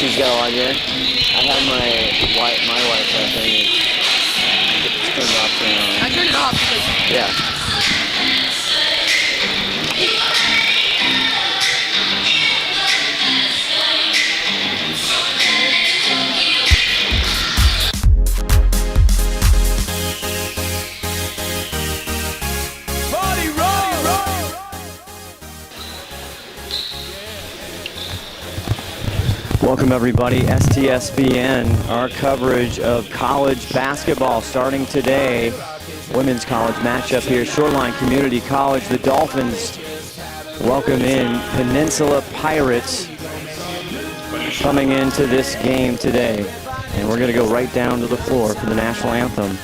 she's got a lot here. I have my Wi-Fi thing is turned off. I turned it off because... Yeah. Welcome everybody, STSBN, our coverage of college basketball starting today. Women's college matchup here, Shoreline Community College. The Dolphins welcome in Peninsula Pirates coming into this game today. And we're going to go right down to the floor for the national anthem.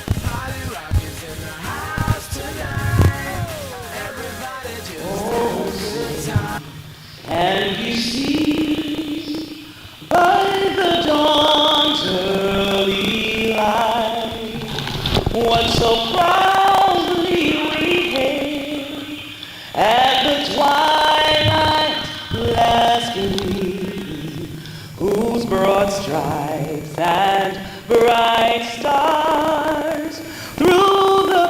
And you see by the dawn's early light what so proudly we hailed at the twilight's last gleam, whose broad stripes and bright stars through the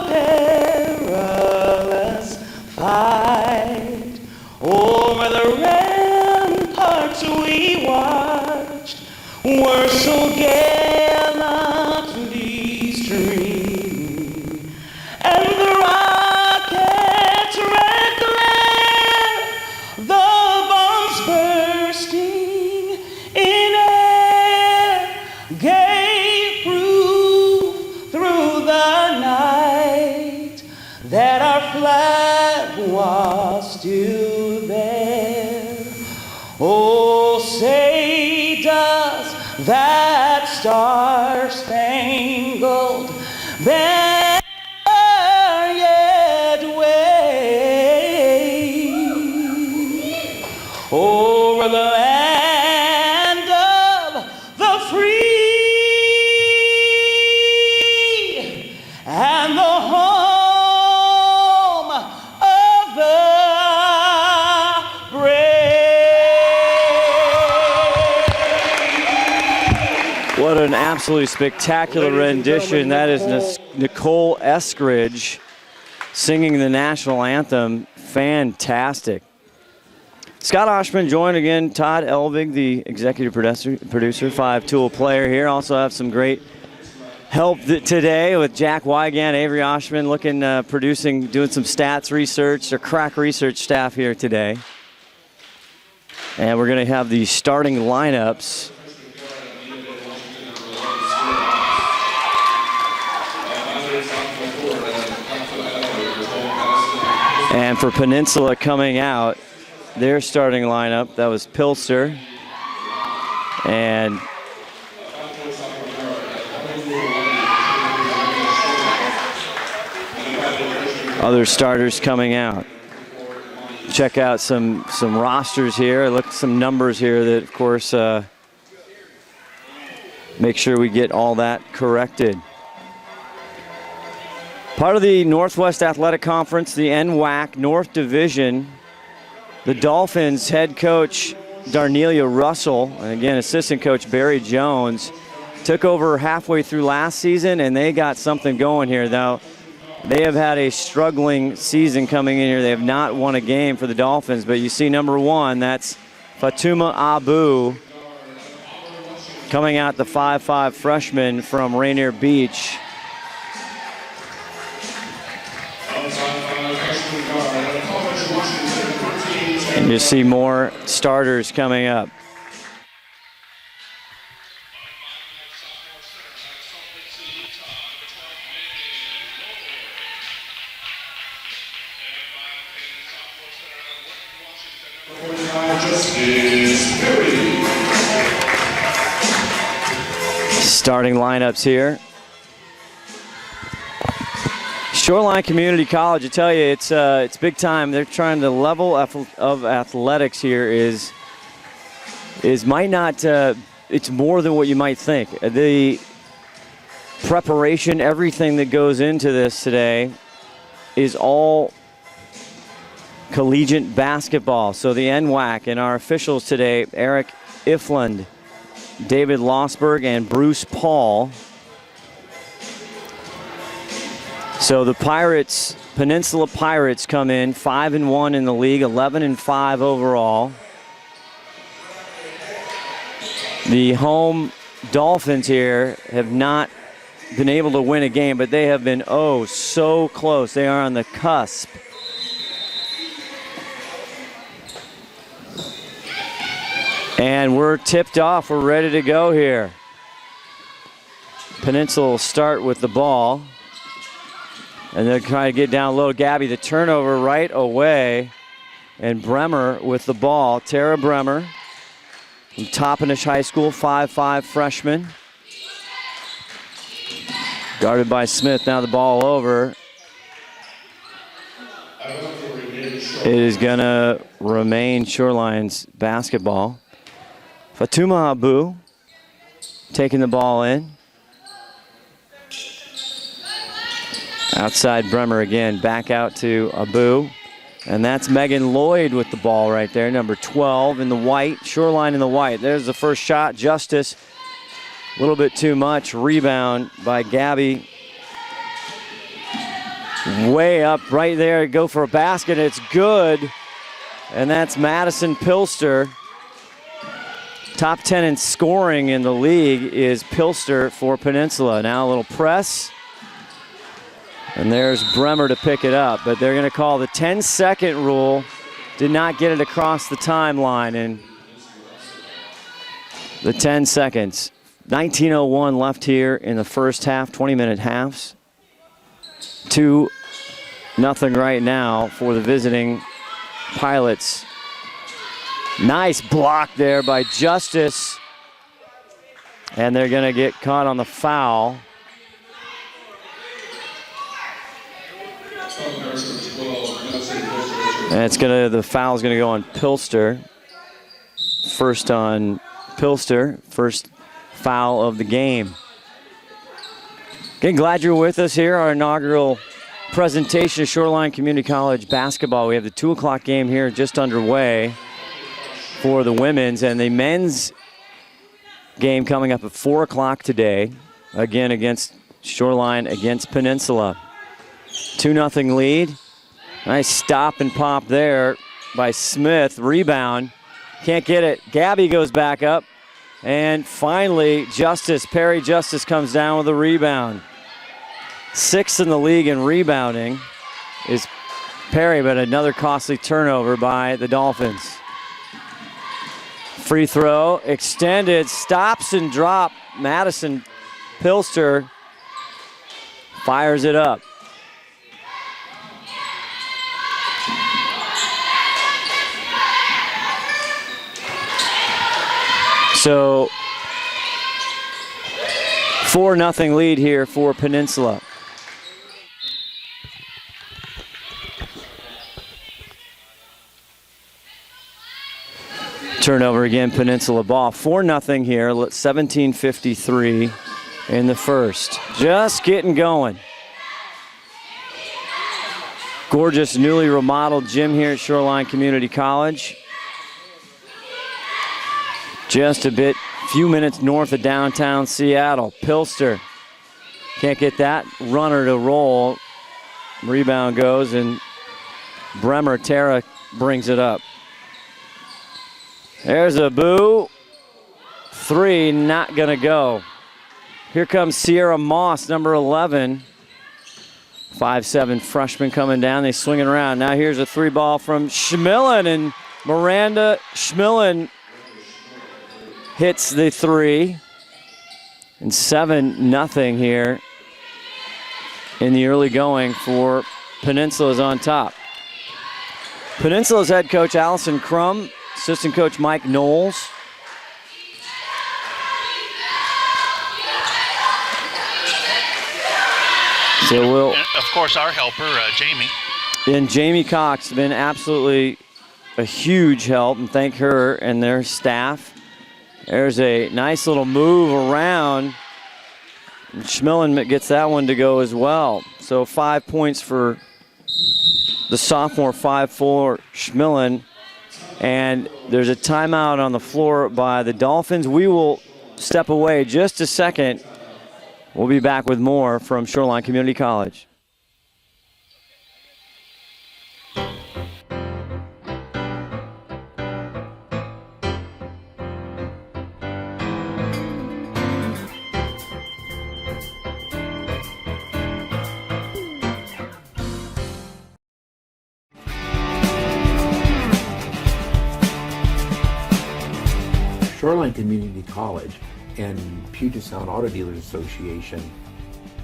perilous fight over the ramparts we watched were so gallantly streaming, and the rockets' red glare, the bombs bursting in air, gave proof through the night that our flag was still there. Oh, say does that star-spangled banner yet wave over the land of the free and the home of the What an absolutely spectacular rendition. That is Nicole Eskridge singing the national anthem. Fantastic. Scott Oshman joined again. Todd Elvig, the executive producer, five-tool player here. Also have some great help today with Jack Wygant, Avery Oshman, producing, doing some stats research, or crack research staff here today. And we're going to have the starting lineups. And for Peninsula coming out, their starting lineup, that was Pilser and other starters coming out. Check out some rosters here. Look at some numbers here that, of course, make sure we get all that corrected. Part of the Northwest Athletic Conference, the NWAC North Division, the Dolphins head coach Darnelia Russell, and again assistant coach Barry Jones, took over halfway through last season, and they got something going here. Now, they have had a struggling season coming in here. They have not won a game for the Dolphins, but you see number one, that's Fatuma Abu, coming out, the 5'5" freshman from Rainier Beach. And you see more starters coming up. Starting lineups here. Shoreline Community College, I tell you, it's big time. They're trying the level of athletics here is might not. It's more than what you might think. The preparation, everything that goes into this today, is all collegiate basketball. So the NWAC and our officials today, Eric Ifland David Lossberg and Bruce Paul. So the Pirates, Peninsula Pirates, come in 5-1 in the league, 11-5 overall. The home Dolphins here have not been able to win a game, but they have been oh so close. They are on the cusp. And we're tipped off. We're ready to go here. Peninsula will start with the ball. And they're trying to get down low. Gabby, the turnover right away. And Bremer with the ball. Tara Bremer from Toppenish High School, 5'5" freshman. Guarded by Smith. Now the ball over. It is going to remain Shoreline's basketball. Fatuma Abu taking the ball in. Outside Bremer again, back out to Abu. And that's Megan Lloyd with the ball right there, number 12 in the white, Shoreline in the white. There's the first shot, Justice. A little bit too much. Rebound by Gabby. Way up right there, go for a basket, it's good. And that's Madison Pilster. Top 10 in scoring in the league is Pilster for Peninsula. Now a little press. And there's Bremer to pick it up, but they're going to call the 10-second rule. Did not get it across the timeline in the 10 seconds. 19:01 left here in the first half, 20-minute halves. 2-0 right now for the visiting Pilots. Nice block there by Justice. And they're going to get caught on the foul. And the foul's gonna go on Pilster. First on Pilster, first foul of the game. Again, glad you're with us here. Our inaugural presentation of Shoreline Community College basketball. We have the 2 o'clock game here just underway for the women's, and the men's game coming up at 4 o'clock today. Again against Shoreline against Peninsula. 2-0 lead. Nice stop and pop there by Smith. Rebound. Can't get it. Gabby goes back up. And finally, Perry Justice comes down with a rebound. 6th in the league in rebounding is Perry, but another costly turnover by the Dolphins. Free throw, extended, stops and drop. Madison Pilster fires it up. So 4-0 lead here for Peninsula. Turnover again, Peninsula ball. 4-0 here, 17:53 in the first. Just getting going. Gorgeous newly remodeled gym here at Shoreline Community College. Just a few minutes north of downtown Seattle. Pilster can't get that runner to roll. Rebound goes, and Tara brings it up. There's a boo. 3, not gonna go. Here comes Sierra Moss, number 11. 5'7" freshman coming down. They swing it around. Now here's a 3 ball from Schmillen, and Miranda Schmillen hits the 3. And 7-0 here in the early going for Peninsula's on top. Peninsula's head coach Allison Crum, assistant coach Mike Knowles. So and of course, our helper, Jamie. And Jamie Cox has been absolutely a huge help, and thank her and their staff. There's a nice little move around. And Schmillen gets that one to go as well. So 5 points for the sophomore, 5-4 Schmillen. And there's a timeout on the floor by the Dolphins. We will step away just a second. We'll be back with more from Shoreline Community College. Shoreline Community College and Puget Sound Auto Dealers Association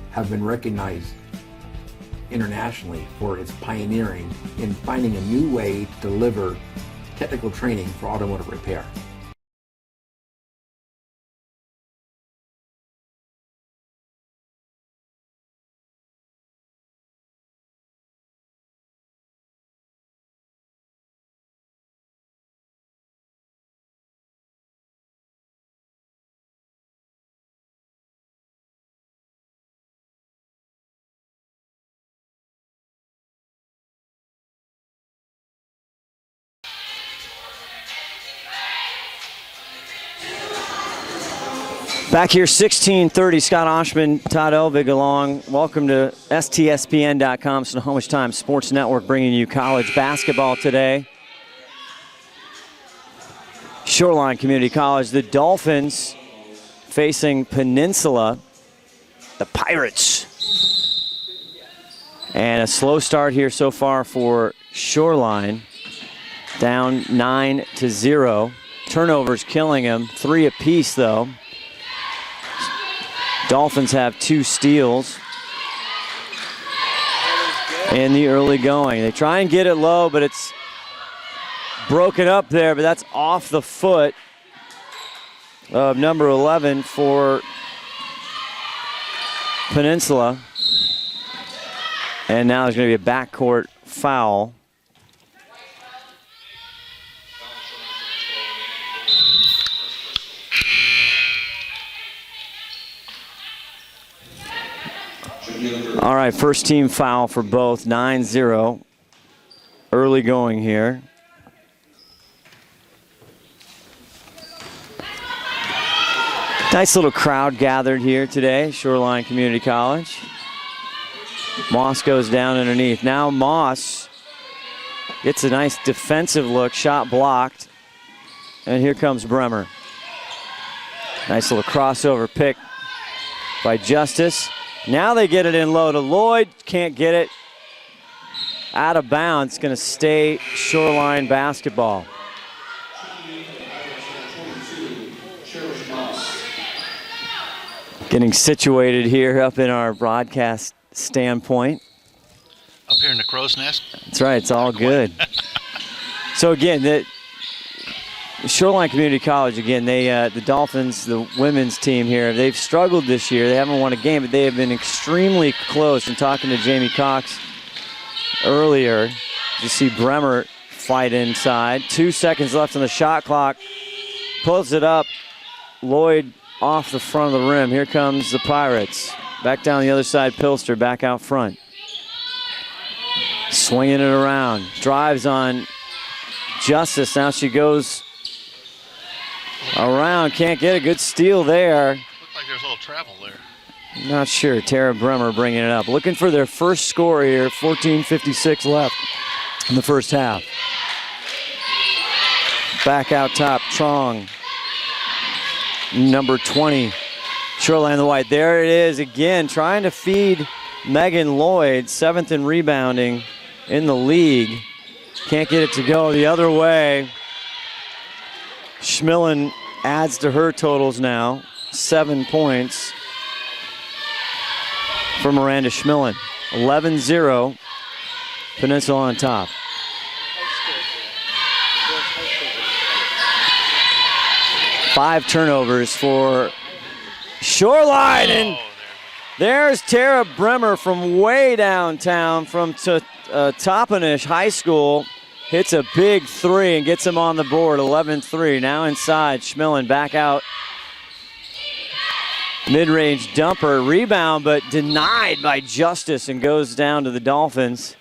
have been recognized internationally for its pioneering in finding a new way to deliver technical training for automotive repair. Back here, 16:30, Scott Oshman, Todd Elvig along. Welcome to STSPN.com, Snohomish Times Sports Network, bringing you college basketball today. Shoreline Community College, the Dolphins facing Peninsula, the Pirates. And a slow start here so far for Shoreline, down 9-0. Turnovers killing them, 3 apiece though. Dolphins have 2 steals in the early going. They try and get it low, but it's broken up there, but that's off the foot of number 11 for Peninsula. And now there's going to be a backcourt foul. All right, first team foul for both, 9-0. Early going here. Nice little crowd gathered here today, Shoreline Community College. Moss goes down underneath. Now Moss gets a nice defensive look, shot blocked. And here comes Bremer. Nice little crossover pick by Justice. Now they get it in low to Lloyd, can't get it. Out of bounds, going to stay Shoreline basketball. Getting situated here up in our broadcast standpoint. Up here in the crow's nest? That's right, it's all good. So again, the Shoreline Community College, again, the Dolphins, the women's team here, they've struggled this year. They haven't won a game, but they have been extremely close. And talking to Jamie Cox earlier, you see Bremer fight inside. 2 seconds left on the shot clock. Pulls it up. Lloyd off the front of the rim. Here comes the Pirates. Back down the other side, Pilster back out front. Swinging it around. Drives on Justice. Now she goes around, can't get a good steal there. Looked like there's a little travel there. Not sure. Tara Bremer bringing it up. Looking for their first score here. 14:56 left in the first half. Back out top, Trong. Number 20, Shoreline the White. There it is again, trying to feed Megan Lloyd, 7th in rebounding in the league. Can't get it to go the other way. Schmillen adds to her totals now. 7 points for Miranda Schmillen. 11-0, Peninsula on top. Five turnovers for Shoreline, and there's Tara Bremer from way downtown from Toppenish High School. Hits a big 3 and gets him on the board, 11-3. Now inside, Schmillen back out. Mid-range dumper, rebound, but denied by Justice and goes down to the Dolphins.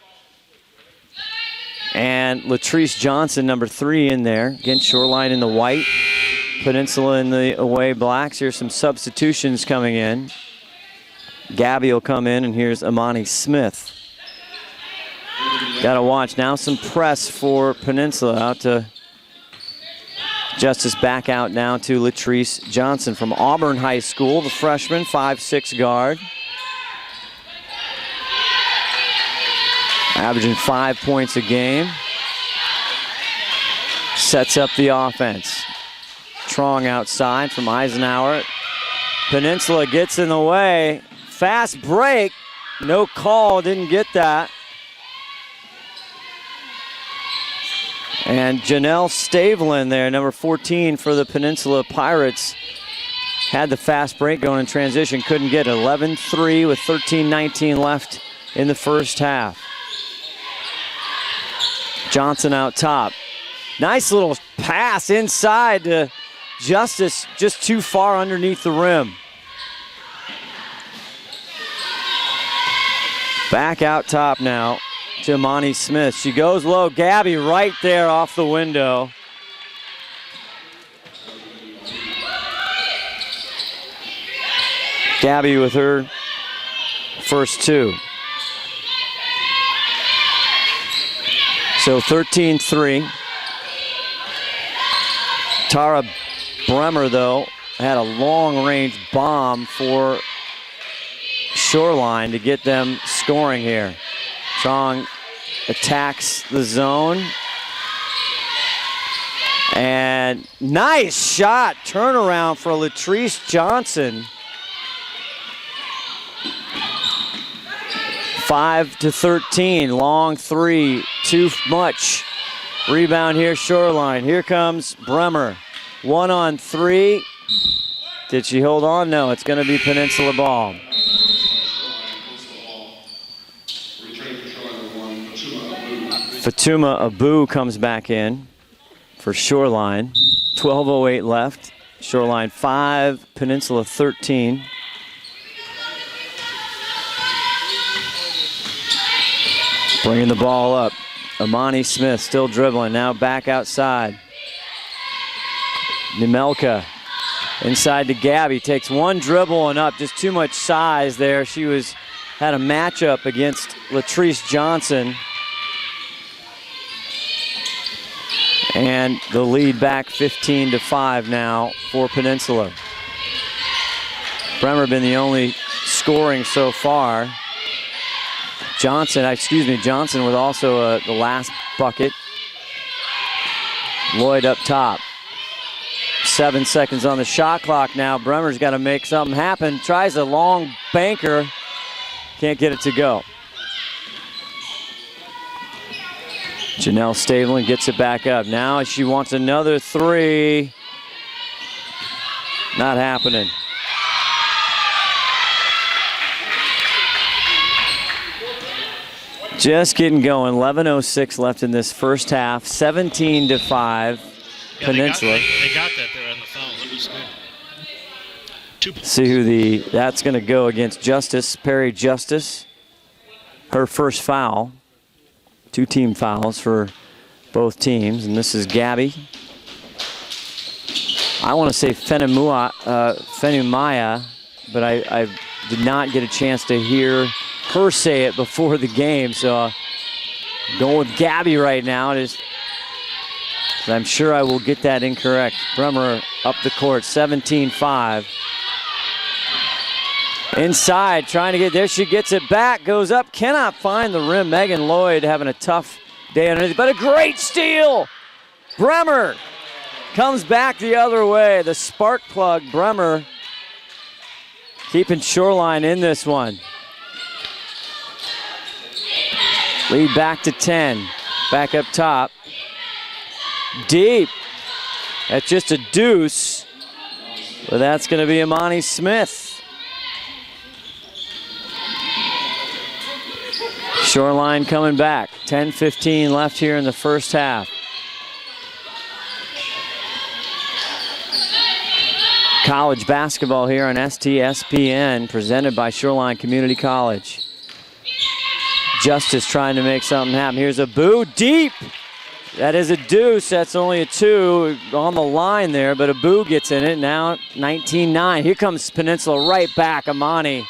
And Latrice Johnson, number 3 in there. Again, Shoreline in the white. Peninsula in the away blacks. Here's some substitutions coming in. Gabby will come in, and here's Amani Smith. Got to watch now. Some press for Peninsula. Out to Justice, back out now to Latrice Johnson from Auburn High School, the freshman, 5'6" guard. Averaging 5 points a game. Sets up the offense. Trong outside from Eisenhower. Peninsula gets in the way. Fast break. No call, didn't get that. And Janelle Stavelin there, number 14 for the Peninsula Pirates, had the fast break going in transition, couldn't get it. 11-3 with 13:19 left in the first half. Johnson out top. Nice little pass inside to Justice, just too far underneath the rim. Back out top now to Amani Smith. She goes low. Gabby right there off the window. Gabby with her first two. So 13-3. Tara Bremer, though, had a long-range bomb for Shoreline to get them scoring here. Chong attacks the zone. And nice shot, turnaround for Latrice Johnson. 5-13, long three, too much. Rebound here, Shoreline. Here comes Bremer. 1-on-3. Did she hold on? No, it's going to be Peninsula ball. Fatuma Abu comes back in for Shoreline. 12:08 left. Shoreline 5, Peninsula 13. Bringing the ball up. Amani Smith still dribbling, now back outside. Nemelka inside to Gabby, takes one dribble and up, just too much size there. She had a matchup against Latrice Johnson. And the lead back 15-5 now for Peninsula. Bremer been the only scoring so far. Johnson with also the last bucket. Lloyd up top. 7 seconds on the shot clock now. Bremer's got to make something happen. Tries a long banker. Can't get it to go. Janelle Stavelin gets it back up. Now she wants another three. Not happening. Just getting going. 11:06 left in this first half. 17-5. Yeah, Peninsula. They got that there on the foul. That was good. 2 points. See who that's going to go against Justice. Perry Justice. Her first foul. 2 team fouls for both teams. And this is Gabby. I want to say Fenumaya, but I did not get a chance to hear her say it before the game. So going with Gabby right now. I'm sure I will get that incorrect. Bremer up the court, 17-5. Inside, trying to get there. She gets it back, goes up, cannot find the rim. Megan Lloyd having a tough day underneath, but a great steal. Bremer comes back the other way. The spark plug, Bremer, keeping Shoreline in this one. Lead back to 10. Back up top. Deep. That's just a deuce. But that's going to be Amani Smith. Shoreline coming back. 10:15 left here in the first half. College basketball here on STSPN, presented by Shoreline Community College. Justice trying to make something happen. Here's Abu deep. That is a deuce. That's only a 2 on the line there, but Abu gets in it. Now 19-9. Here comes Peninsula right back. Amani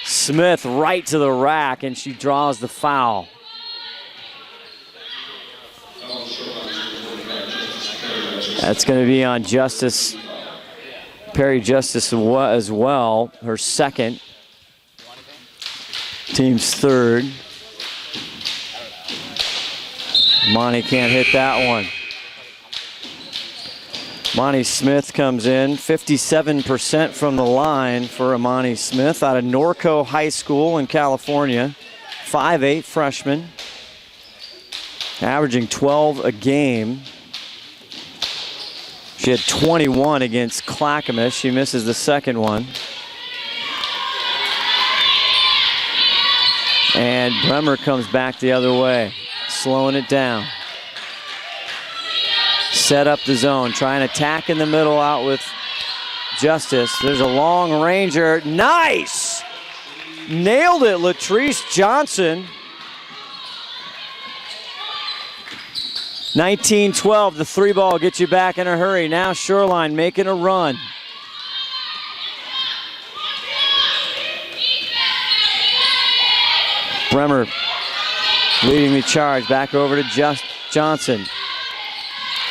Smith right to the rack, and she draws the foul. That's going to be on Justice, Perry Justice as well, her second. Team's third. Monty can't hit that one. Monty Smith comes in, 57% from the line for Amani Smith out of Norco High School in California. 5'8" freshman, averaging 12 a game. She had 21 against Clackamas. She misses the second one. And Bremer comes back the other way, slowing it down. Set up the zone, trying to attack in the middle out with Justice. There's a long ranger. Nice! Nailed it, Latrice Johnson. 19-12, the 3-ball gets you back in a hurry. Now Shoreline making a run. Bremer leading the charge. Back over to Johnson.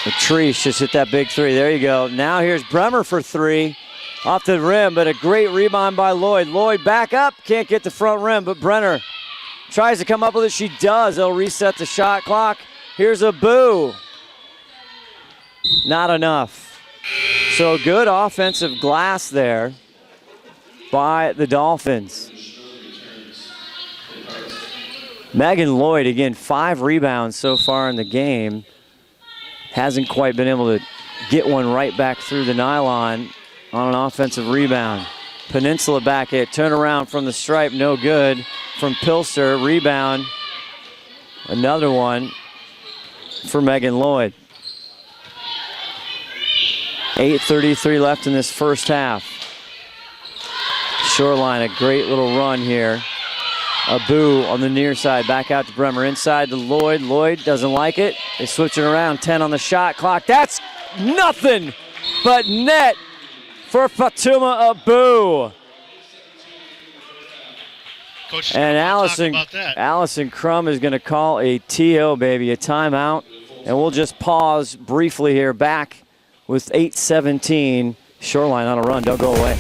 Latrice just hit that big 3. There you go. Now here's Bremer for 3. Off the rim, but a great rebound by Lloyd. Lloyd back up. Can't get the front rim, but Brenner tries to come up with it. She does. They'll reset the shot clock. Here's Abu. Not enough. So good offensive glass there by the Dolphins. Megan Lloyd, again, 5 rebounds so far in the game. Hasn't quite been able to get one right back through the nylon on an offensive rebound. Peninsula back at turnaround from the stripe, no good from Pilster. Rebound, another one for Megan Lloyd. 8:33 left in this first half. Shoreline, a great little run here. Abu on the near side, back out to Bremer. Inside to Lloyd. Lloyd doesn't like it. They switch it around. 10 on the shot clock. That's nothing but net for Fatuma Abu. Coach, And Allison Allison Crum is going to call a TO, baby, a timeout. And we'll just pause briefly here. Back with 8:17. Shoreline on a run. Don't go away.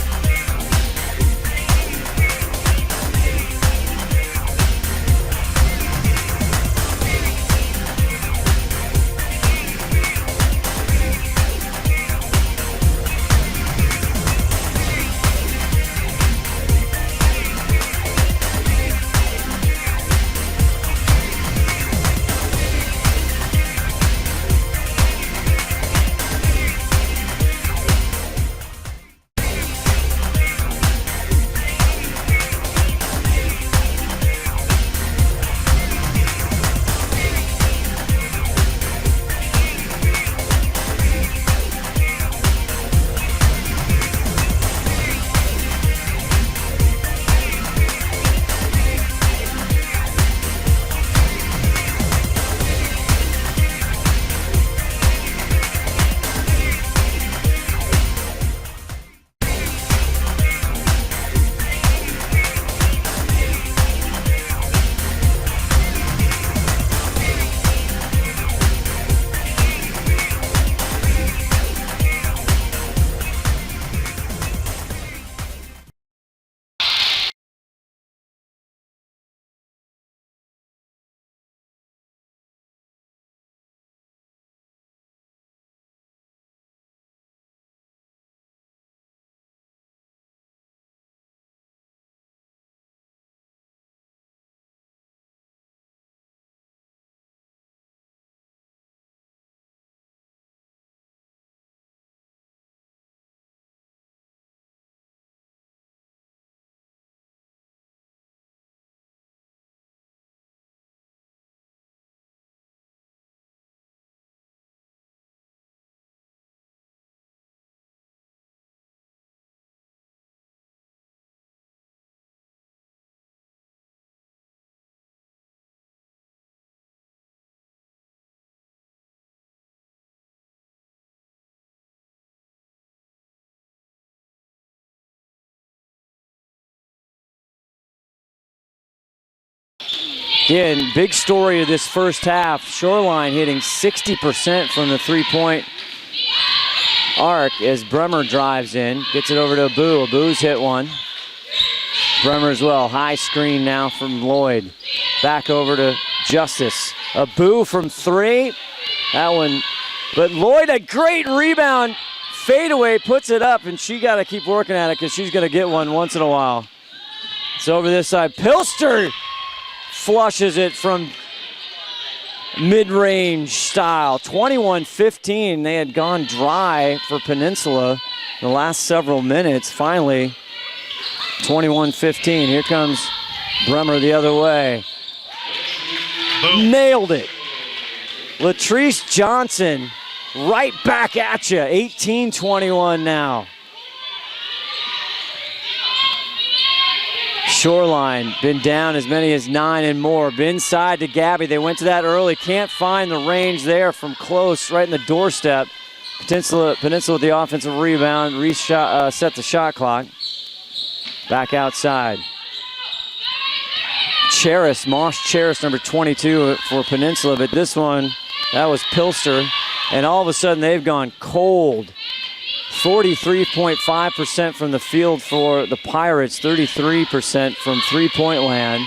Again, big story of this first half. Shoreline hitting 60% from the three-point arc as Bremer drives in. Gets it over to Abu. Abu's hit one. Bremer as well. High screen now from Lloyd. Back over to Justice. Abu from three. That one. But Lloyd, a great rebound. Fadeaway, puts it up, and she got to keep working at it because she's going to get one once in a while. It's over this side. Pilster flushes it from mid-range style. 21-15. They had gone dry for Peninsula the last several minutes. Finally, 21-15. Here comes Bremer the other way. Boom. Nailed it. Latrice Johnson right back at you. 18-21 now. Shoreline been down as many as 9 and more. Been side to Gabby. They went to that early. Can't find the range there from close, right in the doorstep. Peninsula with the offensive rebound. Set the shot clock. Back outside. Cheris, Moss Cheris, number 22 for Peninsula. But this one, that was Pilster. And all of a sudden, they've gone cold. 43.5% from the field for the Pirates, 33% from three-point land.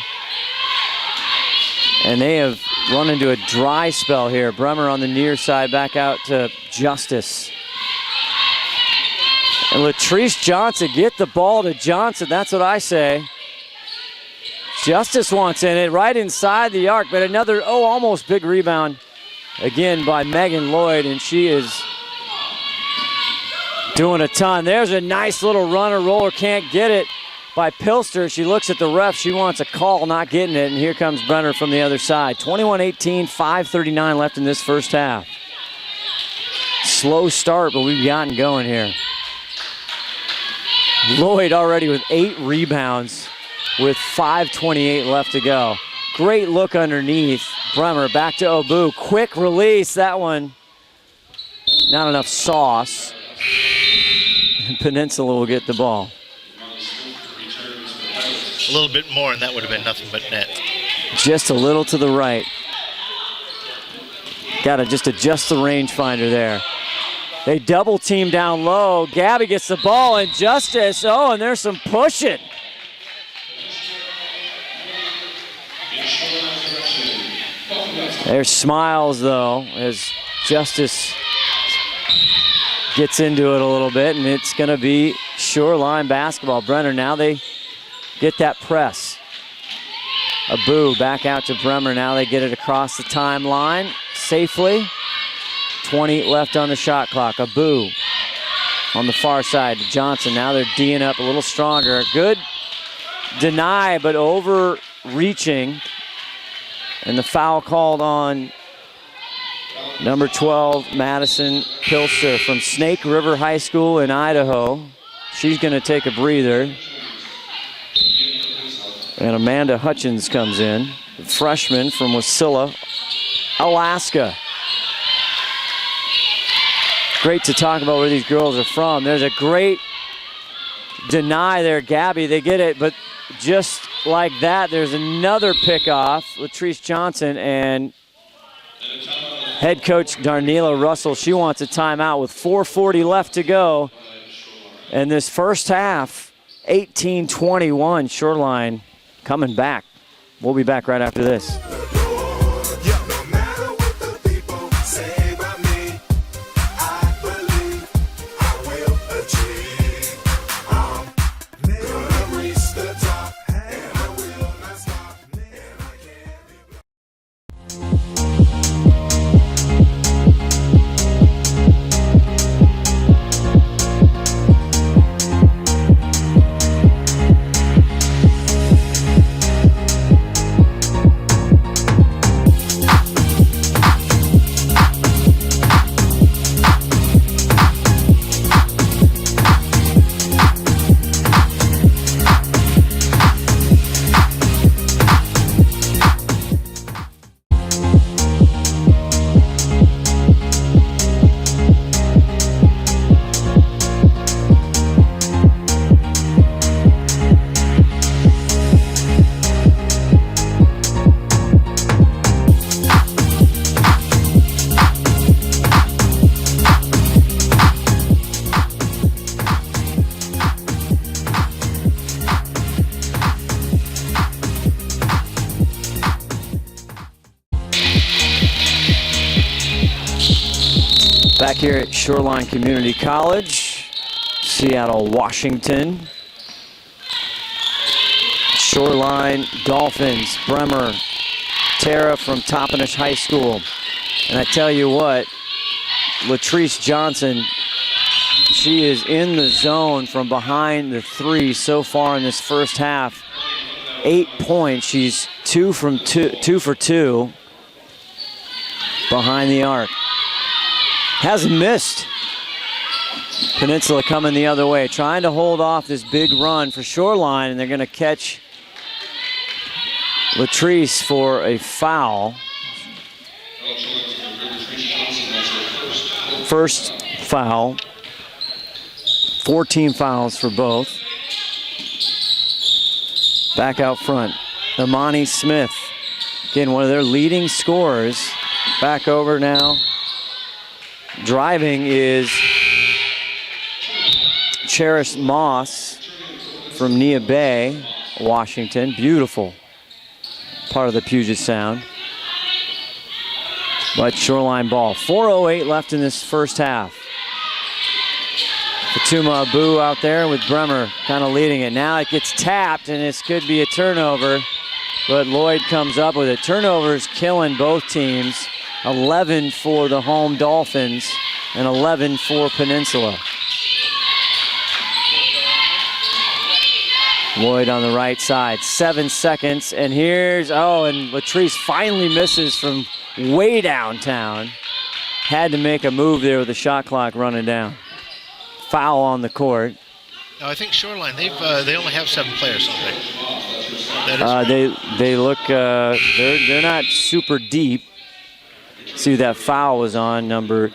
And they have run into a dry spell here. Bremer on the near side, back out to Justice. And Latrice Johnson, get the ball to Johnson. That's what I say. Justice wants in it, right inside the arc, but another, almost big rebound again by Megan Lloyd, and she is doing a ton. There's a nice little runner roller, can't get it by Pilster. She looks at the ref, she wants a call, not getting it, and here comes Brenner from the other side. 21-18, 5:39 left in this first half. Slow start, but we've gotten going here. Lloyd already with 8 rebounds with 5:28 left to go. Great look underneath. Bremer back to Obu. Quick release. That one, not enough sauce. And Peninsula will get the ball. A little bit more, and that would have been nothing but net. Just a little to the right. Got to just adjust the rangefinder there. They double team down low. Gabby gets the ball, and Justice. Oh, and there's some pushing. There's smiles, though, as Justice gets into it a little bit, and it's going to be Shoreline basketball. Brenner, now they get that press. Abu back out to Bremer. Now they get it across the timeline safely. 20 left on the shot clock. Abu on the far side to Johnson. Now they're D'ing up a little stronger. Good deny, but overreaching. And the foul called on number 12, Madison Pilster from Snake River High School in Idaho. She's going to take a breather. And Amanda Hutchins comes in, the freshman from Wasilla, Alaska. Great to talk about where these girls are from. There's a great deny there, Gabby. They get it, but just like that, there's another pick-off. Latrice Johnson and head coach Darnella Russell, she wants a timeout with 4:40 left to go. And this first half, 18-21, Shoreline coming back. We'll be back right after this. Back here at Shoreline Community College, Seattle, Washington. Shoreline Dolphins, Bremer, Tara from Toppenish High School. And I tell you what, Latrice Johnson, she is in the zone from behind the three so far in this first half. 8 points. She's 2 for 2 behind the arc. Hasn't missed. Peninsula coming the other way, trying to hold off this big run for Shoreline, and they're going to catch Latrice for a foul. First foul. 14 fouls for both. Back out front, Imani Smith. Again, one of their leading scorers. Back over now. Driving is Cherish Moss from Nia Bay, Washington. Beautiful part of the Puget Sound. But Shoreline ball. 4:08 left in this first half. Fatuma Abu out there with Bremer kind of leading it. Now it gets tapped, and this could be a turnover, but Lloyd comes up with it. Turnovers killing both teams. 11 for the home Dolphins and 11 for Peninsula. Lloyd on the right side, 7 seconds, and here's, and Latrice finally misses from way downtown. Had to make a move there with the shot clock running down. Foul on the court. No, I think Shoreline, they only have 7 players, don't they? They look, they're not super deep. See who that foul was on, number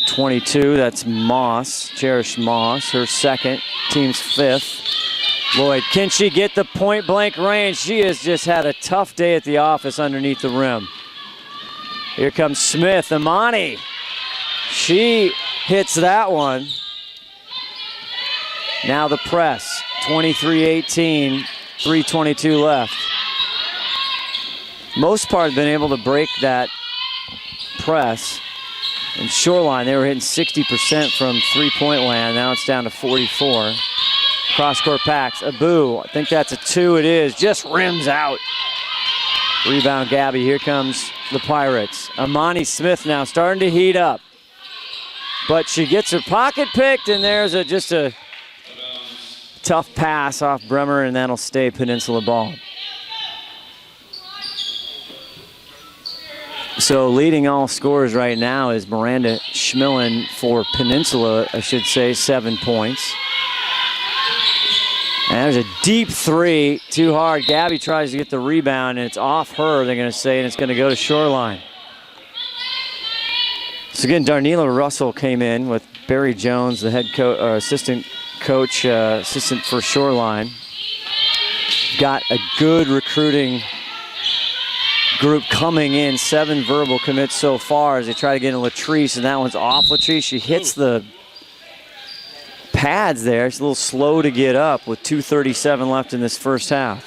22, that's Moss, Cherish Moss, her second, team's 5th. Lloyd, can she get the point blank range? She has just had a tough day at the office underneath the rim. Here comes Smith, Imani. She hits that one. Now the press, 23-18, 3:22 left. Most part have been able to break that press. In Shoreline, they were hitting 60% from three-point land. Now it's down to 44. Cross-court packs. Abu, I think that's a 2. It is. Just rims out. Rebound, Gabby. Here comes the Pirates. Imani Smith now starting to heat up. But she gets her pocket picked, and there's just a tough pass off Bremer, and that'll stay Peninsula ball. So leading all scorers right now is Miranda Schmillen for Peninsula, I should say, 7 points. And there's a deep 3, too hard. Gabby tries to get the rebound, and it's off her, they're going to say, and it's going to go to Shoreline. So again, Darnella Russell came in with Barry Jones, the head coach, assistant coach, assistant for Shoreline. Got a good recruiting group coming in. 7 verbal commits so far as they try to get in Latrice, and that one's off Latrice. She hits the pads there. It's a little slow to get up with 2:37 left in this first half.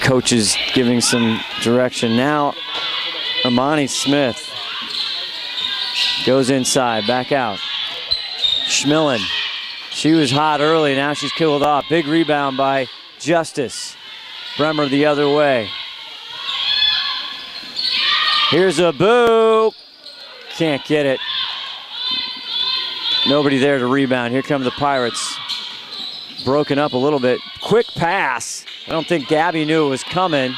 Coach is giving some direction. Now Imani Smith goes inside, back out. Schmillen, she was hot early, now she's killed off. Big rebound by Justice. Bremer the other way. Here's Abu. Can't get it. Nobody there to rebound. Here come the Pirates. Broken up a little bit. Quick pass. I don't think Gabby knew it was coming.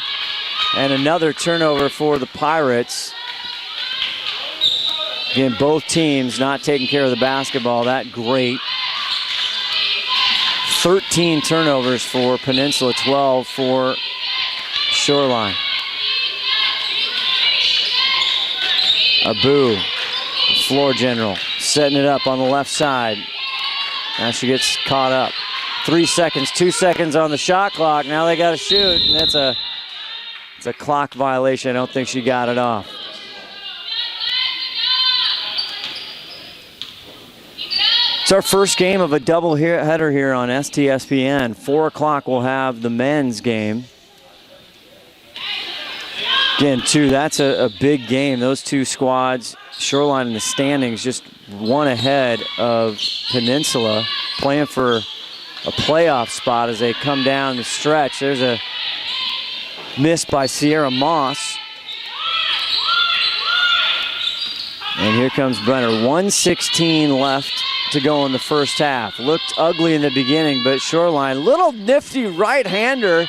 And another turnover for the Pirates. Again, both teams not taking care of the basketball that great. 13 turnovers for Peninsula, 12 for Shoreline. Abu, floor general, setting it up on the left side. Now she gets caught up. 3 seconds, 2 seconds on the shot clock. Now they got to shoot, and it's a clock violation. I don't think she got it off. It's our first game of a double header here on STSPN. 4 o'clock we'll have the men's game. Again, too, that's a big game. Those two squads, Shoreline in the standings, just one ahead of Peninsula, playing for a playoff spot as they come down the stretch. There's a miss by Sierra Moss. And here comes Brenner. 1:16 left to go in the first half. Looked ugly in the beginning, but Shoreline, little nifty right-hander.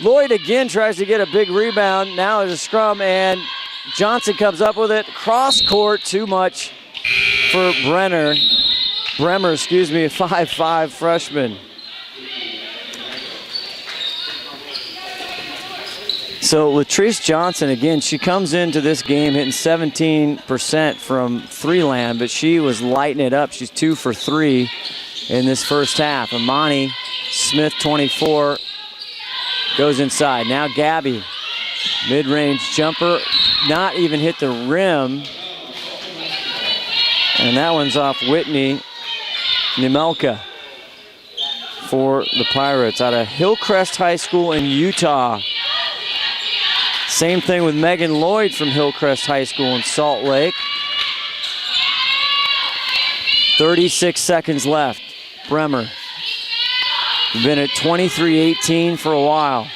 Lloyd again tries to get a big rebound. Now there's a scrum, and Johnson comes up with it. Cross court, too much for Bremer, a 5'5" freshman. So Latrice Johnson, again, she comes into this game hitting 17% from three land, but she was lighting it up. She's 2 for 3 in this first half. Amani Smith, 24, goes inside. Now Gabby, mid-range jumper, not even hit the rim. And that one's off Whitney Niemelka for the Pirates out of Hillcrest High School in Utah. Same thing with Megan Lloyd from Hillcrest High School in Salt Lake. 36 seconds left. Bremer. Been at 23-18 for a while.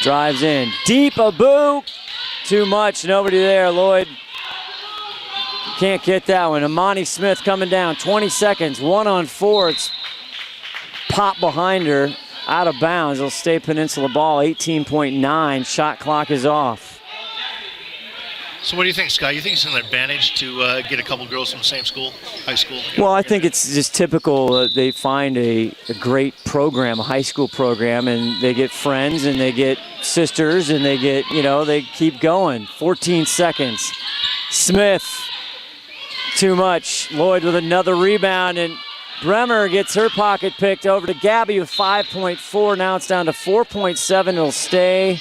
Drives in. Deep, a boo. Too much, nobody there. Lloyd can't get that one. Amani Smith coming down. 20 seconds, 1 on 4. It's pop behind her. Out of bounds. It'll stay Peninsula ball. 18.9. Shot clock is off. So what do you think, Scott? You think it's an advantage to get a couple girls from the same school, high school? Well, I think it's just typical. They find a great program, a high school program, and they get friends and they get sisters and they get, they keep going. 14 seconds. Smith, too much. Lloyd with another rebound, and Bremer gets her pocket picked over to Gabby with 5.4. Now it's down to 4.7. It'll stay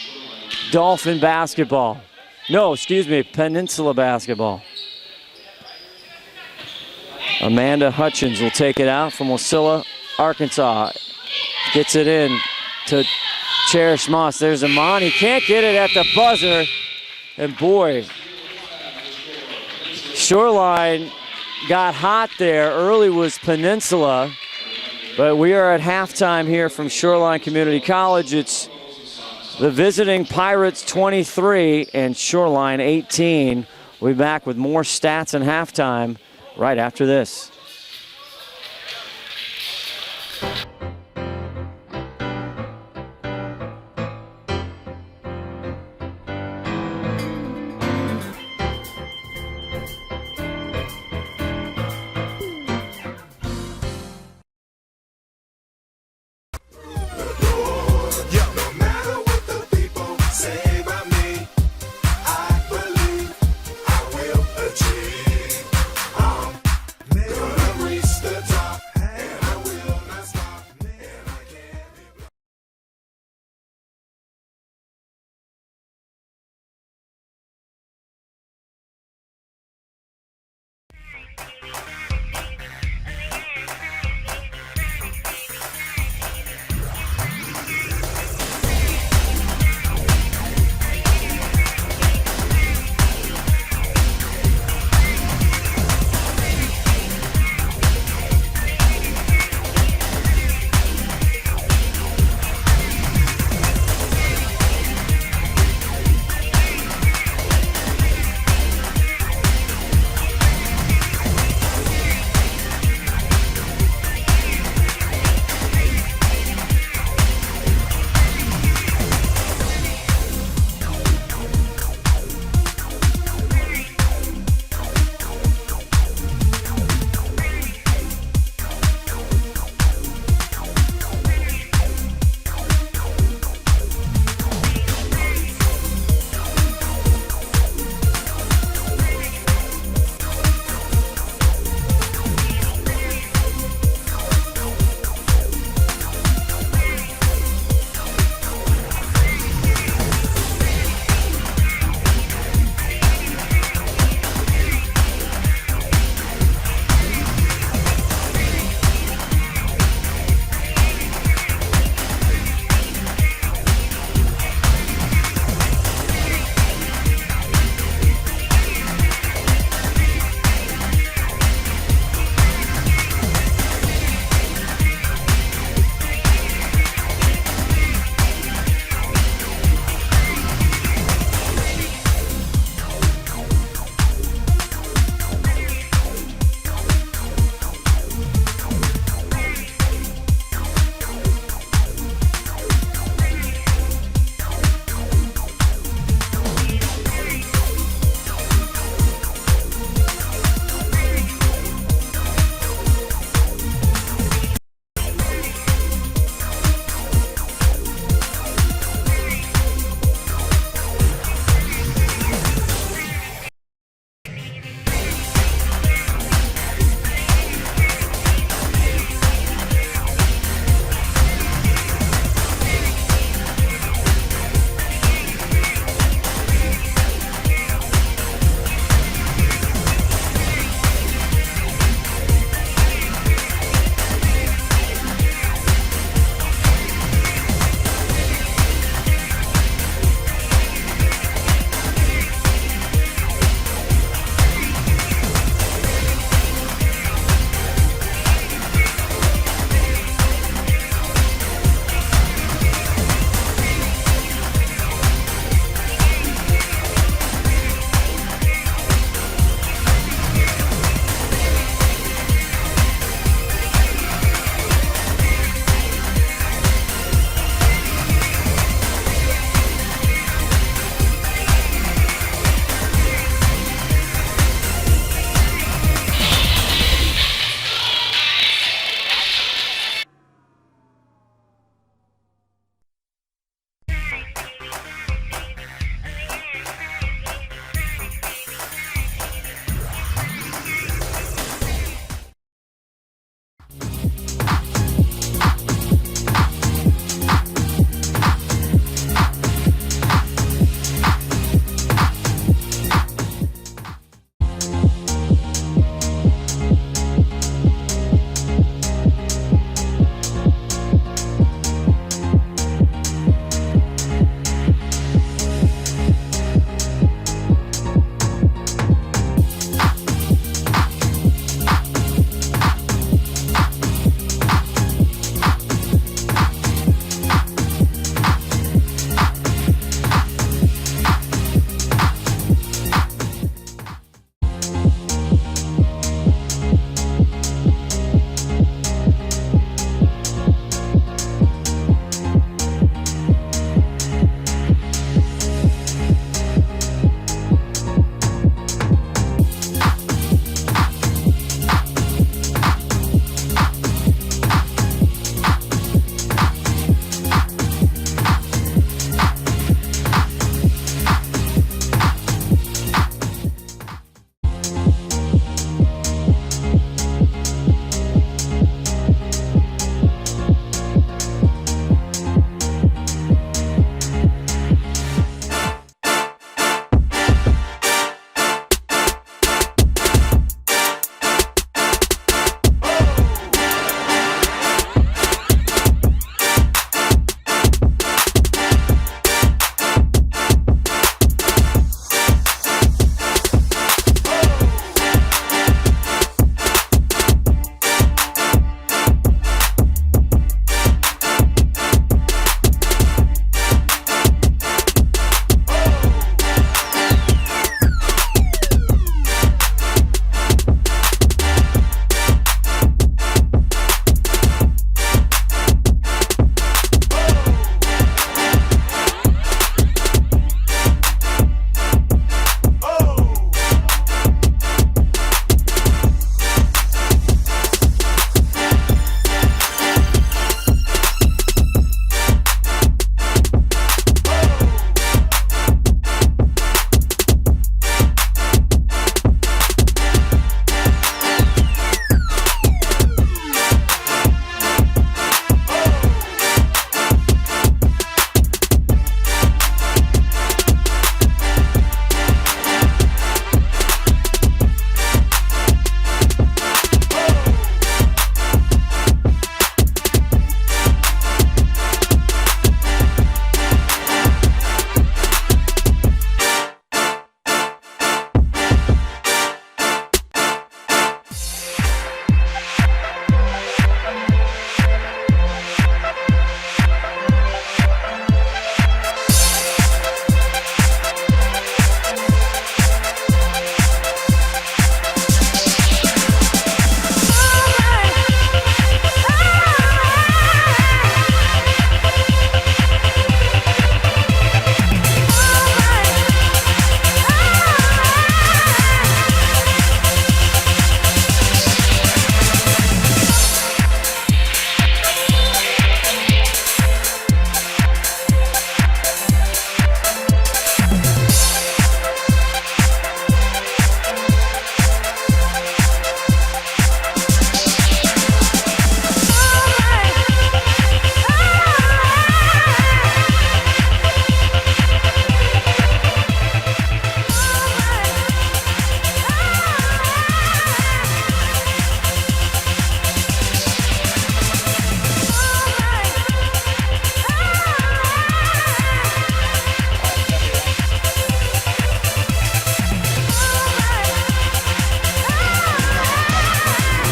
Dolphin basketball. No, Peninsula basketball. Amanda Hutchins will take it out from Wasilla, Arkansas. Gets it in to Cherish Moss. There's Amani. Can't get it at the buzzer. And boy, Shoreline got hot there. Early was Peninsula. But we are at halftime here from Shoreline Community College. It's the visiting Pirates 23 and Shoreline 18. We'll be back with more stats and halftime right after this.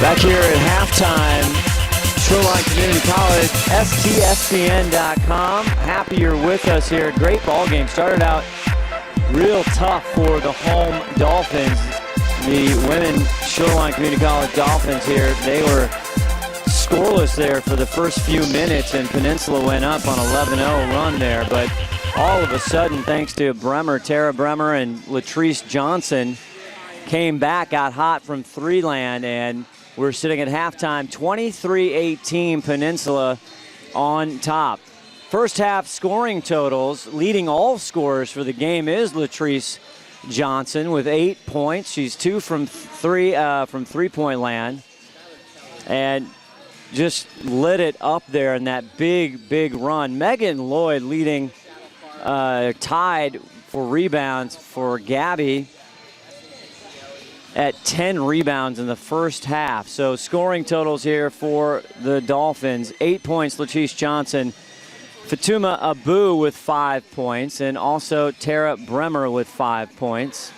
Back here at halftime, Shoreline Community College, STSBN.com. Happy you're with us here. Great ball game. Started out real tough for the home Dolphins. The women Shoreline Community College Dolphins here, they were scoreless there for the first few minutes, and Peninsula went up on 11-0 run there. But all of a sudden, thanks to Tara Bremer and Latrice Johnson, came back, got hot from three land, and we're sitting at halftime, 23-18 Peninsula on top. First half scoring totals, leading all scorers for the game is Latrice Johnson with 8 points. She's 2 from three-point land, and just lit it up there in that big run. Megan Lloyd leading, tied for rebounds for Gabby at 10 rebounds in the first half. So scoring totals here for the Dolphins. 8 points, Latrice Johnson. Fatuma Abu with 5 points, and also Tara Bremer with 5 points.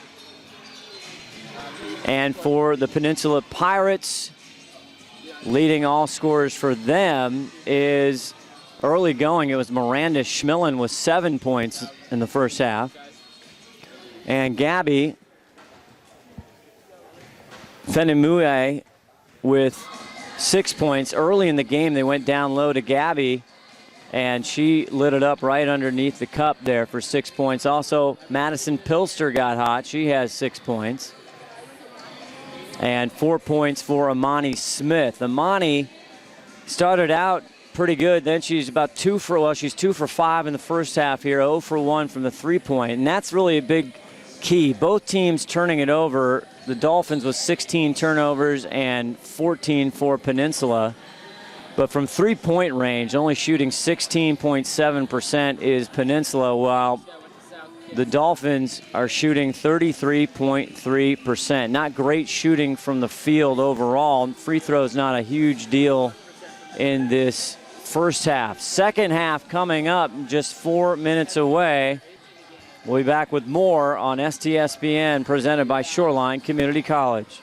And for the Peninsula Pirates, leading all scorers for them is early going. It was Miranda Schmillen with 7 points in the first half. And Gabby Fenimue with 6 points. Early in the game, they went down low to Gabby, and she lit it up right underneath the cup there for 6 points. Also, Madison Pilster got hot. She has 6 points. And 4 points for Amani Smith. Amani started out pretty good. Then she's about 2 for 5 in the first half here, 0 for 1 from the three-point. And that's really a big key. Both teams turning it over. The Dolphins with 16 turnovers and 14 for Peninsula. But from three-point range, only shooting 16.7% is Peninsula, while the Dolphins are shooting 33.3%. Not great shooting from the field overall. Free throws not a huge deal in this first half. Second half coming up, just 4 minutes away. We'll be back with more on STSBN, presented by Shoreline Community College.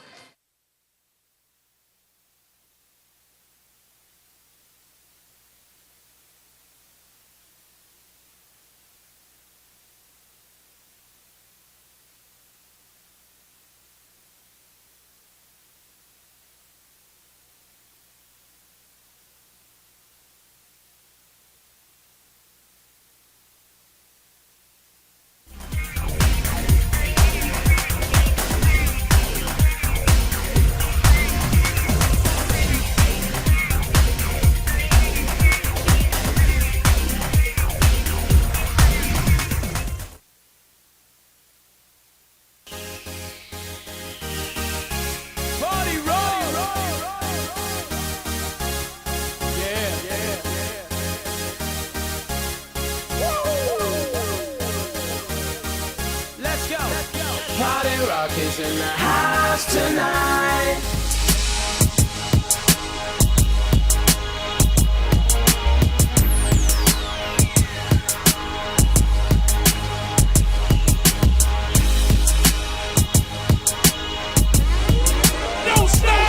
Is in the house tonight. Don't stop.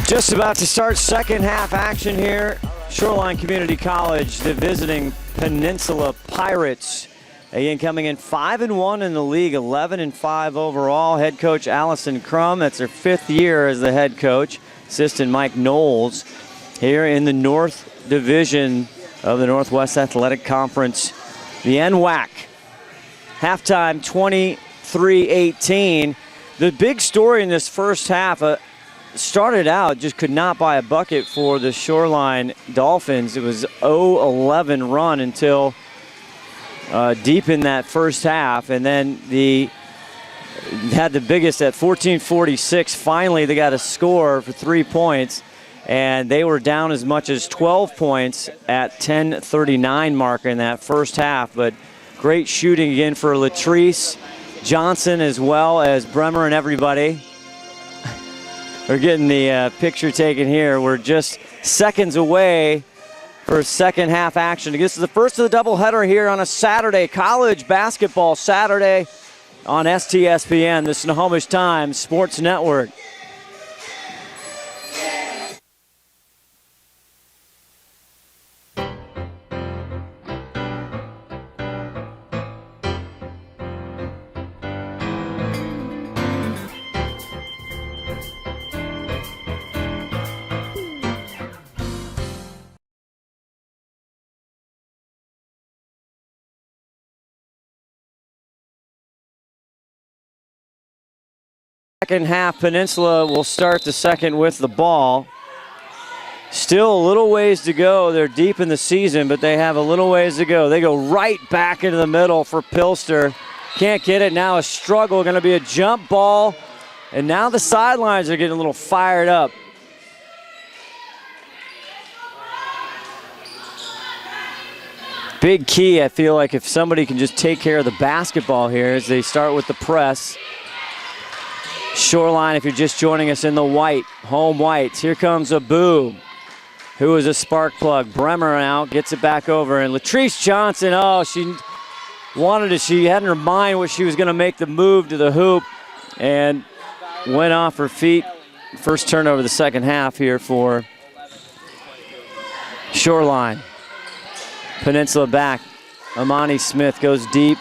Just about to start second half action here Shoreline Community College, the visiting Peninsula Pirates. Again, coming in 5-1 in the league, 11-5 overall. Head coach Allison Crum, that's her 5th year as the head coach. Assistant Mike Knowles here in the North Division of the Northwest Athletic Conference. The NWAC. Halftime 23-18. The big story in this first half, started out, just could not buy a bucket for the Shoreline Dolphins. It was 0-11 run until deep in that first half, and then had the biggest at 14:46. Finally, they got a score for 3 points, and they were down as much as 12 points at 10:39 mark in that first half. But great shooting again for Latrice Johnson, as well as Bremer and everybody. We're getting the picture taken here. We're just seconds away for second half action. This is the first of the doubleheader here on a Saturday, college basketball Saturday on STSPN, the Snohomish Times Sports Network. Second half, Peninsula will start the second with the ball. Still a little ways to go. They're deep in the season, but they have a little ways to go. They go right back into the middle for Pilster. Can't get it. Now a struggle. Going to be a jump ball. And now the sidelines are getting a little fired up. Big key, I feel like, if somebody can just take care of the basketball here as they start with the press. Shoreline, if you're just joining us in the white, home whites. Here comes Abu, who is a spark plug. Bremer out, gets it back over. And Latrice Johnson, she had in her mind what she was going to make the move to the hoop and went off her feet. First turnover of the second half here for Shoreline. Peninsula back. Amani Smith goes deep.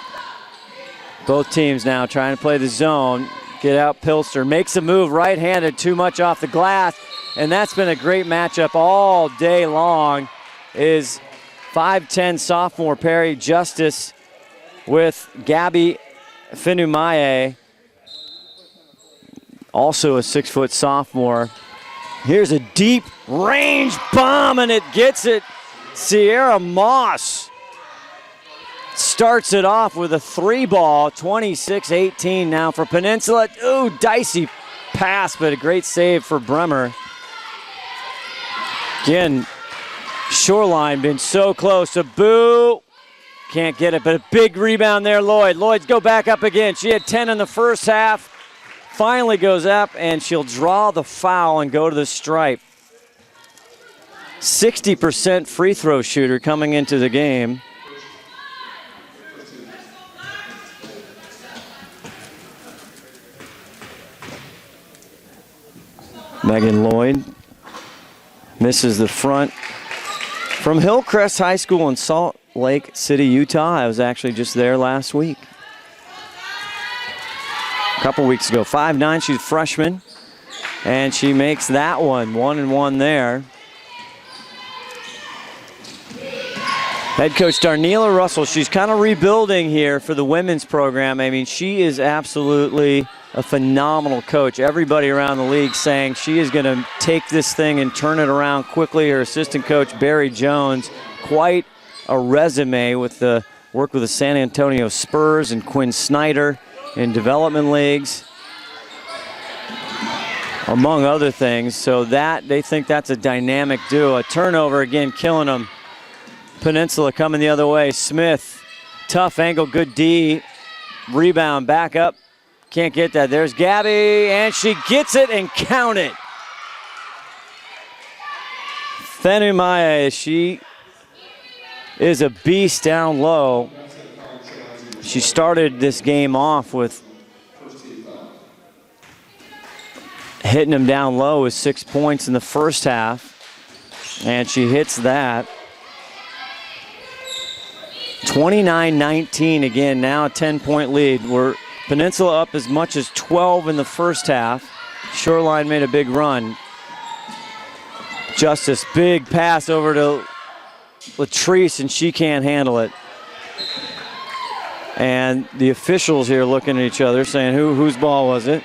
Both teams now trying to play the zone. Get out Pilster, makes a move right-handed, too much off the glass, and that's been a great matchup all day long, is 5'10" sophomore Perry Justice with Gabby Finumaye, also a 6-foot sophomore. Here's a deep range bomb, and it gets it. Sierra Moss starts it off with a 3-ball, 26-18 now for Peninsula. Ooh, dicey pass, but a great save for Bremer. Again, Shoreline been so close. Boo, can't get it, but a big rebound there, Lloyd. Lloyd's go back up again. She had 10 in the first half. Finally goes up, and she'll draw the foul and go to the stripe. 60% free throw shooter coming into the game. Megan Lloyd misses the front. From Hillcrest High School in Salt Lake City, Utah. I was actually just there last week. A couple weeks ago. 5'9", she's a freshman. And she makes that one. 1-1 there. Head coach Darnella Russell, she's kind of rebuilding here for the women's program. I mean, she is absolutely a phenomenal coach. Everybody around the league saying she is going to take this thing and turn it around quickly. Her assistant coach, Barry Jones, quite a resume with the work with the San Antonio Spurs and Quinn Snyder in development leagues, among other things. So that, they think that's a dynamic duo. A turnover again, killing them. Peninsula coming the other way. Smith, tough angle, good D. Rebound, back up. Can't get that. There's Gabby, and she gets it and count it. Finumaye, she is a beast down low. She started this game off with hitting them down low with 6 points in the first half. And she hits that. 29-19 again, now a 10-point lead. We're Peninsula up as much as 12 in the first half. Shoreline made a big run. Justice, big pass over to Latrice, and she can't handle it. And the officials here looking at each other saying, whose ball was it?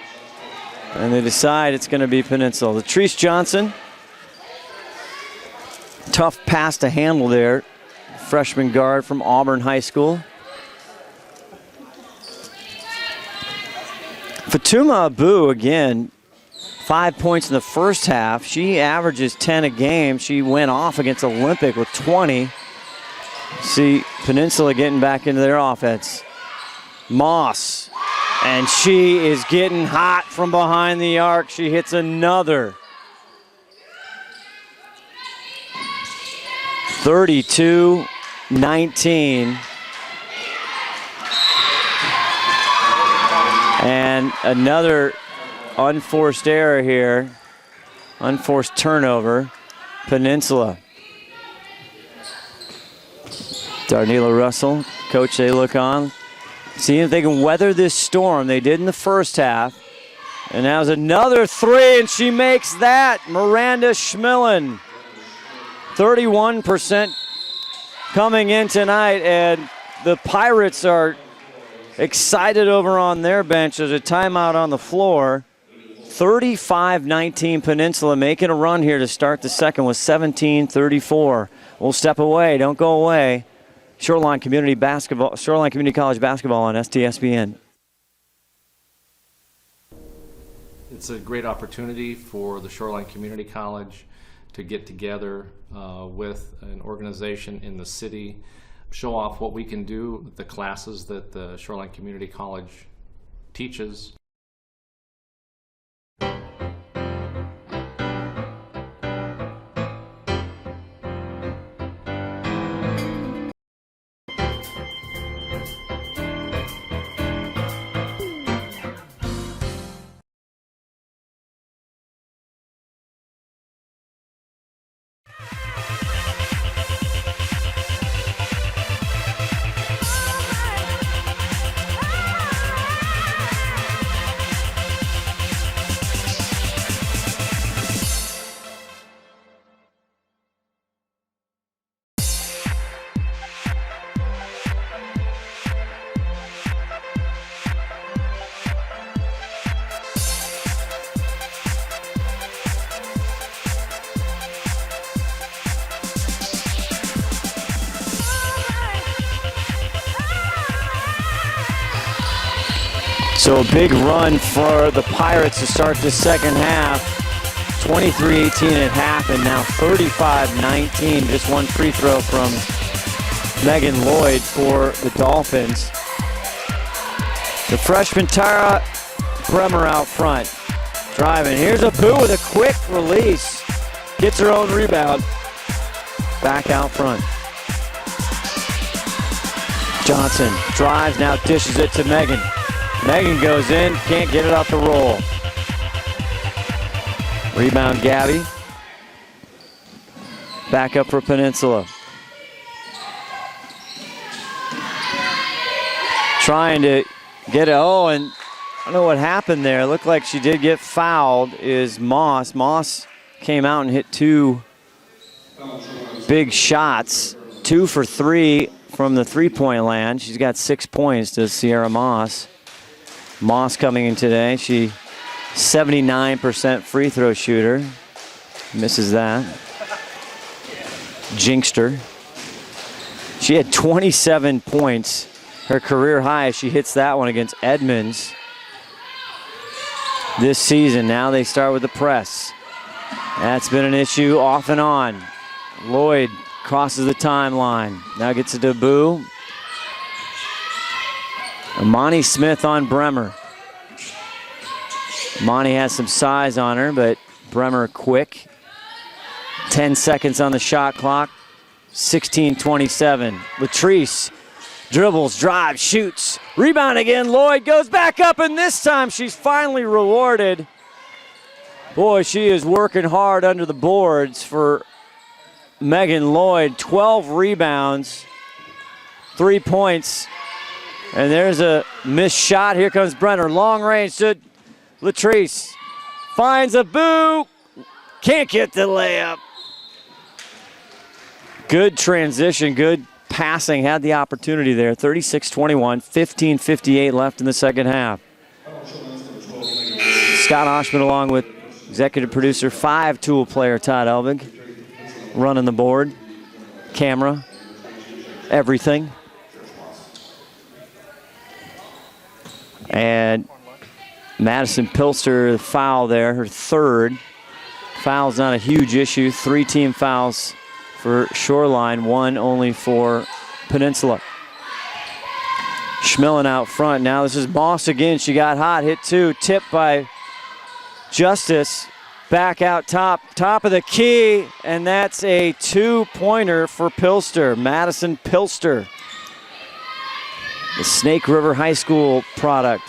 And they decide it's going to be Peninsula. Latrice Johnson, tough pass to handle there. Freshman guard from Auburn High School. Fatuma Abu, again, 5 points in the first half. She averages 10 a game. She went off against Olympic with 20. See Peninsula getting back into their offense. Moss, and she is getting hot from behind the arc. She hits another. 32-19. And another unforced error here. Unforced turnover. Peninsula. Darnella Russell, coach, they look on. Seeing if they can weather this storm. They did in the first half. And now there's another three, and she makes that. Miranda Schmillen. 31% coming in tonight, and the Pirates are excited over on their bench. There's a timeout on the floor. 35-19 Peninsula making a run here to start the second with 17-34. We'll step away. Don't go away. Shoreline Community College basketball on STSBN. It's a great opportunity for the Shoreline Community College to get together with an organization in the city, show off what we can do with the classes that the Shoreline Community College teaches. So a big run for the Pirates to start the second half. 23-18 at half, and now 35-19. Just one free throw from Megan Lloyd for the Dolphins. The freshman Tara Bremer out front. Driving. Here's Abu with a quick release. Gets her own rebound. Back out front. Johnson drives, now dishes it to Megan. Megan goes in, can't get it off the roll. Rebound Gabby. Back up for Peninsula. Trying to get it. Oh, and I don't know what happened there. It looked like she did get fouled, is Moss. Moss came out and hit two big shots. 2 for 3 from the three-point land. She's got 6 points to Sierra Moss. Moss coming in today. She 79% free throw shooter. Misses that. Jinxed her. She had 27 points. Her career high. She hits that one against Edmonds this season. Now they start with the press. That's been an issue off and on. Lloyd crosses the timeline. Now gets it to Boo. Amani Smith on Bremer. Amani has some size on her, but Bremer quick. 10 seconds on the shot clock. 16-27. Latrice dribbles, drives, shoots. Rebound again. Lloyd goes back up, and this time she's finally rewarded. Boy, she is working hard under the boards for Megan Lloyd, 12 rebounds, 3 points. And there's a missed shot. Here comes Brenner. Long range to Latrice. Finds a boo. Can't get the layup. Good transition, good passing. Had the opportunity there. 36-21, 15:58 left in the second half. Scott Oshman along with executive producer, 5-tool player Todd Elvig, running the board, camera, everything. And Madison Pilster, the foul there, her third. Foul's not a huge issue. 3 team fouls for Shoreline, 1 only for Peninsula. Schmillen out front now. This is Moss again. She got hot, hit 2, tipped by Justice. Back out top of the key, and that's a 2-pointer for Pilster. Madison Pilster, the Snake River High School product.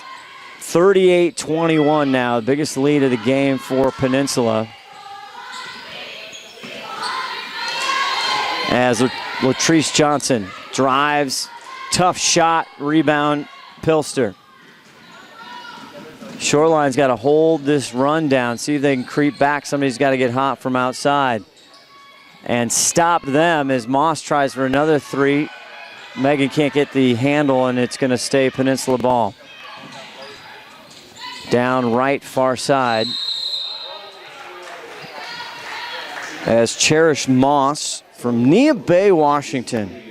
38-21 now, the biggest lead of the game for Peninsula. As Latrice Johnson drives, tough shot, rebound, Pilster. Shoreline's got to hold this run down, see if they can creep back. Somebody's got to get hot from outside and stop them as Moss tries for another 3. Megan can't get the handle, and it's going to stay Peninsula ball. Down right far side as Cherish Moss from Nia Bay, Washington.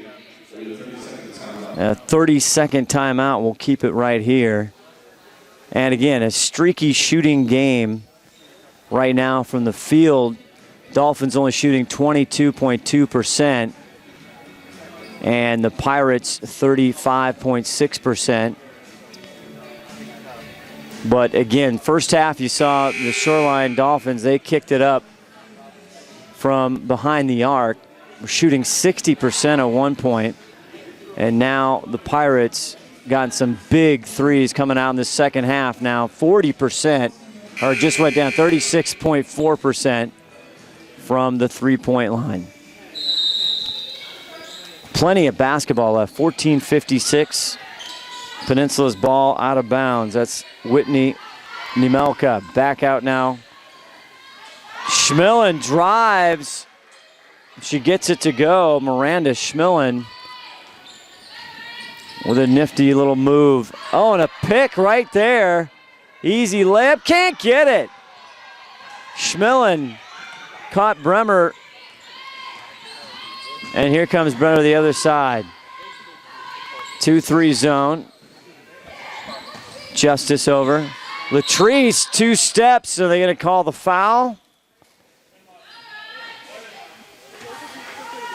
A 30-second timeout. We'll keep it right here. And again, a streaky shooting game right now from the field. Dolphins only shooting 22.2%. And the Pirates 35.6%. But again, first half you saw the Shoreline Dolphins, they kicked it up from behind the arc. We're shooting 60% at one point. And now the Pirates got some big threes coming out in the second half. Now 40%, or just went down 36.4% from the three-point line. Plenty of basketball left. 14:56. Peninsula's ball out of bounds. That's Whitney Niemelka. Back out now. Schmillen drives. She gets it to go. Miranda Schmillen with a nifty little move. Oh, and a pick right there. Easy layup. Can't get it. Schmillen caught Bremer. And here comes Bremer the other side. 2-3 zone. Justice over. Latrice, 2 steps. Are they going to call the foul?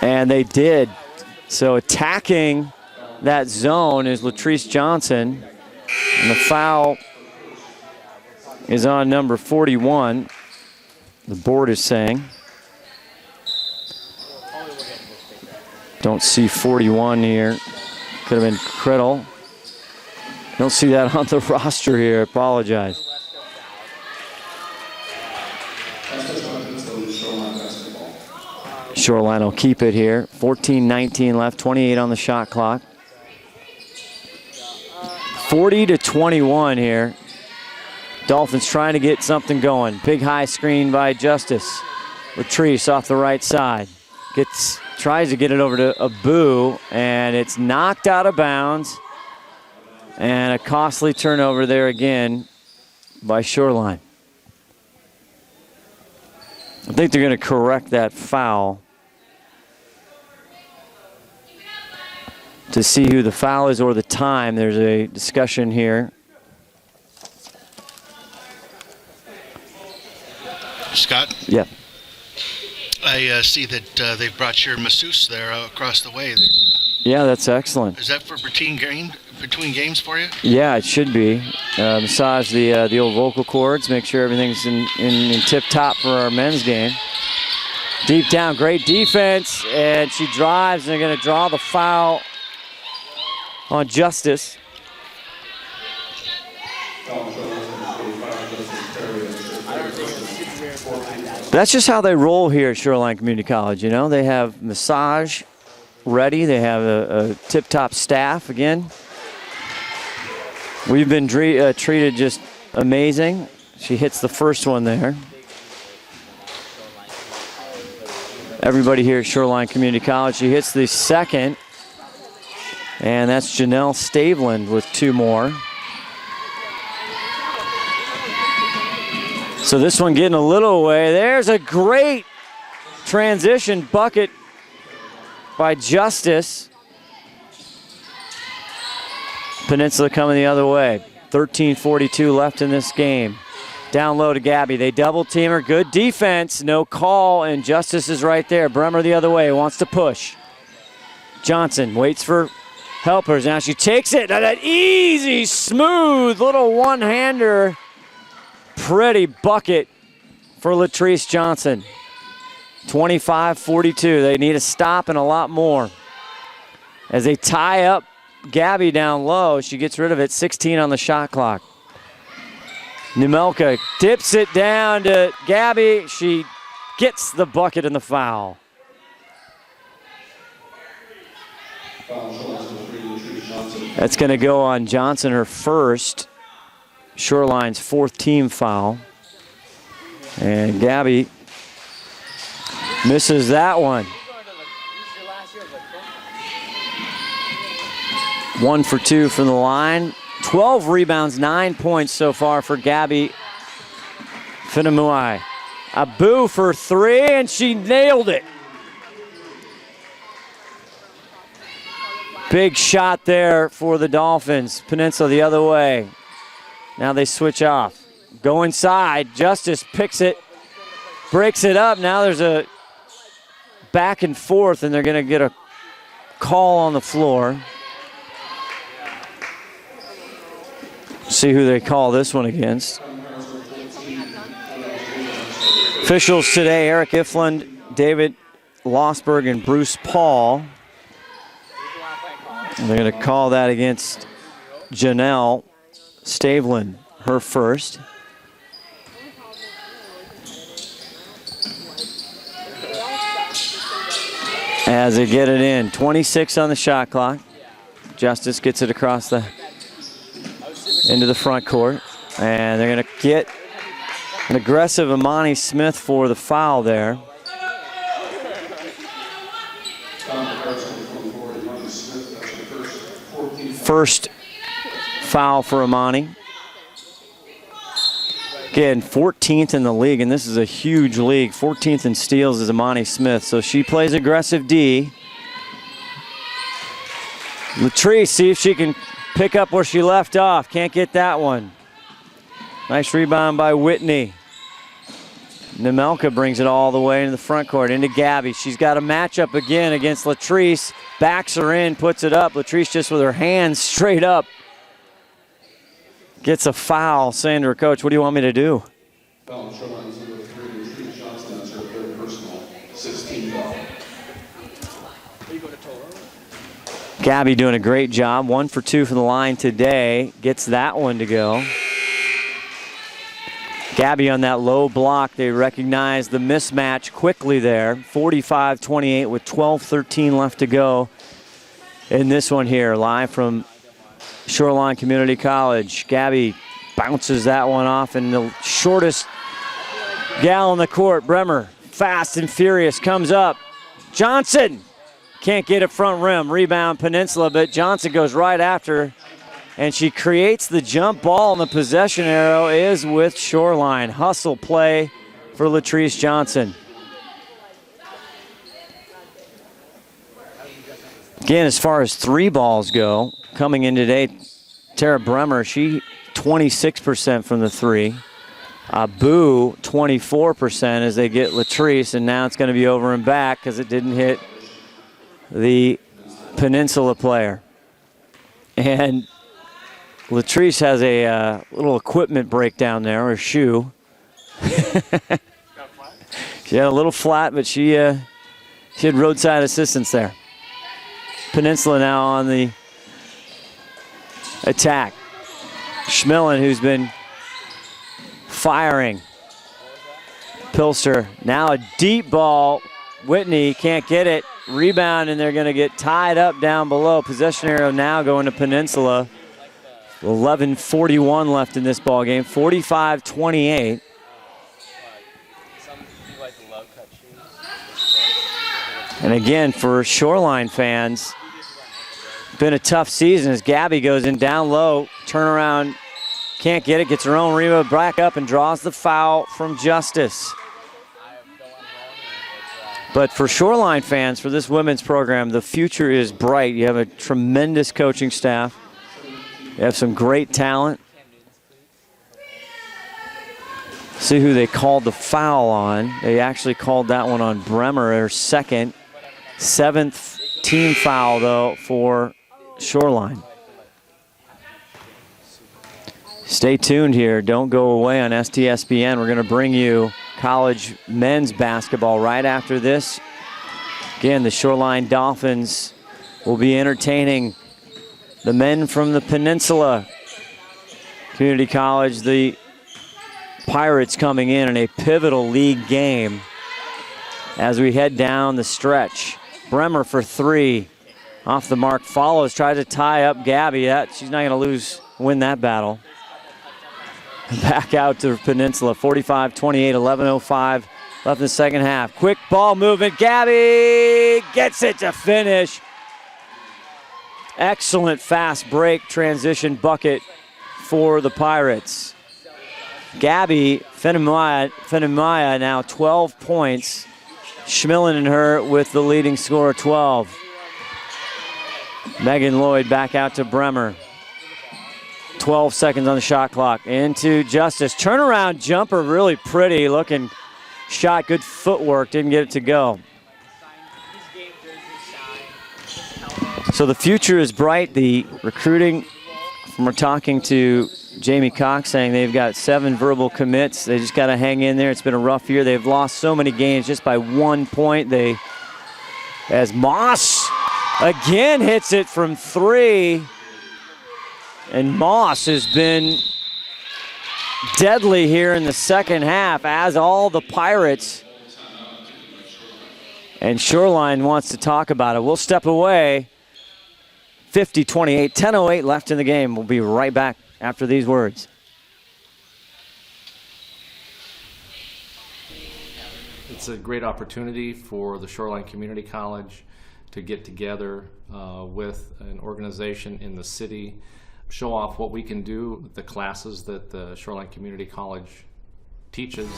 And they did. So attacking that zone is Latrice Johnson. And the foul is on number 41. The board is saying. Don't see 41 here. Could have been Criddle. Don't see that on the roster here. Apologize. Shoreline will keep it here. 14:19 left, 28 on the shot clock. 40-21 here. Dolphins trying to get something going. Big high screen by Justice. Latrice off the right side. Tries to get it over to Abu, and it's knocked out of bounds. And a costly turnover there again by Shoreline. I think they're going to correct that foul to see who the foul is or the time. There's a discussion here. Scott? Yeah. I see that they've brought your masseuse there across the way. Yeah, that's excellent. Is that for between games for you? Yeah, it should be. Massage the old vocal cords, make sure everything's in tip-top for our men's game. Deep down, great defense, and she drives, and they're going to draw the foul on Justice. That's just how they roll here at Shoreline Community College. You know, they have massage ready. They have a tip-top staff again. We've been treated just amazing. She hits the first one there. Everybody here at Shoreline Community College. She hits the second. And that's Janelle Staveland with 2 more. So this one getting a little away. There's a great transition bucket by Justice. Peninsula coming the other way. 13:42 left in this game. Down low to Gabby. They double team her. Good defense. No call, and Justice is right there. Bremer the other way. Wants to push. Johnson waits for helpers. Now she takes it. Now that easy, smooth little one-hander. Pretty bucket for Latrice Johnson. 25-42. They need a stop and a lot more. As they tie up Gabby down low, she gets rid of it. 16 on the shot clock. Nemelka dips it down to Gabby. She gets the bucket and the foul. That's going to go on Johnson, her first. Shoreline's 4th team foul. And Gabby misses that one. 1 for 2 from the line. 12 rebounds, 9 points so far for Gabby Finamuai. Abu for 3, and she nailed it. Big shot there for the Dolphins. Peninsula the other way. Now they switch off. Go inside. Justice picks it, breaks it up. Now there's a back and forth, and they're going to get a call on the floor. See who they call this one against. Officials today, Eric Ifland, David Lossberg, and Bruce Paul. And they're going to call that against Janelle Staveland, her first. As they get it in, 26 on the shot clock. Justice gets it across the into the front court, and they're going to get an aggressive Amani Smith for the foul there. First foul for Amani. Again, 14th in the league, and this is a huge league. 14th in steals is Amani Smith, so she plays aggressive D. Latrice, see if she can pick up where she left off. Can't get that one. Nice rebound by Whitney. Nemelka brings it all the way into the front court, into Gabby. She's got a matchup again against Latrice. Backs her in, puts it up. Latrice just with her hands straight up. Gets a foul, saying to her coach, what do you want me to do? Foul, Shoreline 0-3, Latrice Johnson, that's her 3rd personal, 16 foul. Gabby doing a great job. 1 for 2 from the line today. Gets that one to go. Gabby on that low block. They recognize the mismatch quickly there. 45-28 with 12:13 left to go in this one here. Live from Shoreline Community College. Gabby bounces that one off, and the shortest gal on the court, Bremer, fast and furious, comes up. Johnson can't get it front rim. Rebound Peninsula, but Johnson goes right after, and she creates the jump ball, and the possession arrow is with Shoreline. Hustle play for Latrice Johnson. Again, as far as 3 balls go, coming in today, Tara Bremer, she 26% from the 3. Abu, 24% as they get Latrice, and now it's going to be over and back because it didn't hit the Peninsula player. And Latrice has a little equipment breakdown there, her shoe. She had a little flat, but she had roadside assistance there. Peninsula now on the attack. Schmillen, who's been firing. Pilster. Now a deep ball. Whitney can't get it. Rebound, and they're going to get tied up down below. Possession arrow now going to Peninsula. 11:41 left in this ball game. 45-28. And again, for Shoreline fans, been a tough season as Gabby goes in down low, turnaround, can't get it, gets her own rebound, back up and draws the foul from Justice. But for Shoreline fans, for this women's program, the future is bright. You have a tremendous coaching staff. You have some great talent. See who they called the foul on. They actually called that one on Bremer, her second. 7th team foul, though, for Shoreline. Stay tuned here. Don't go away on STSBN. We're going to bring you college men's basketball right after this. Again, the Shoreline Dolphins will be entertaining the men from the Peninsula Community College. The Pirates coming in a pivotal league game as we head down the stretch. Bremer for three. Off the mark, follows, tries to tie up Gabby. She's not going to win that battle. Back out to Peninsula, 45-28, 11:05 left in the second half. Quick ball movement, Gabby gets it to finish. Excellent fast break transition bucket for the Pirates. Gabby Fenimaya now 12 points. Schmillen and her with the leading score, 12. Megan Lloyd back out to Bremer. 12 seconds on the shot clock. Into Justice. Turnaround jumper, really pretty looking shot. Good footwork, didn't get it to go. So the future is bright. The recruiting, we're talking to Jamie Cox, saying they've got 7 verbal commits. They just got to hang in there. It's been a rough year. They've lost so many games just by 1 point. As Moss again hits it from 3. And Moss has been deadly here in the second half, as all the Pirates. And Shoreline wants to talk about it. We'll step away. 50-28, 10:08 left in the game. We'll be right back after these words. It's a great opportunity for the Shoreline Community College to get together with an organization in the city, show off what we can do with the classes that the Shoreline Community College teaches.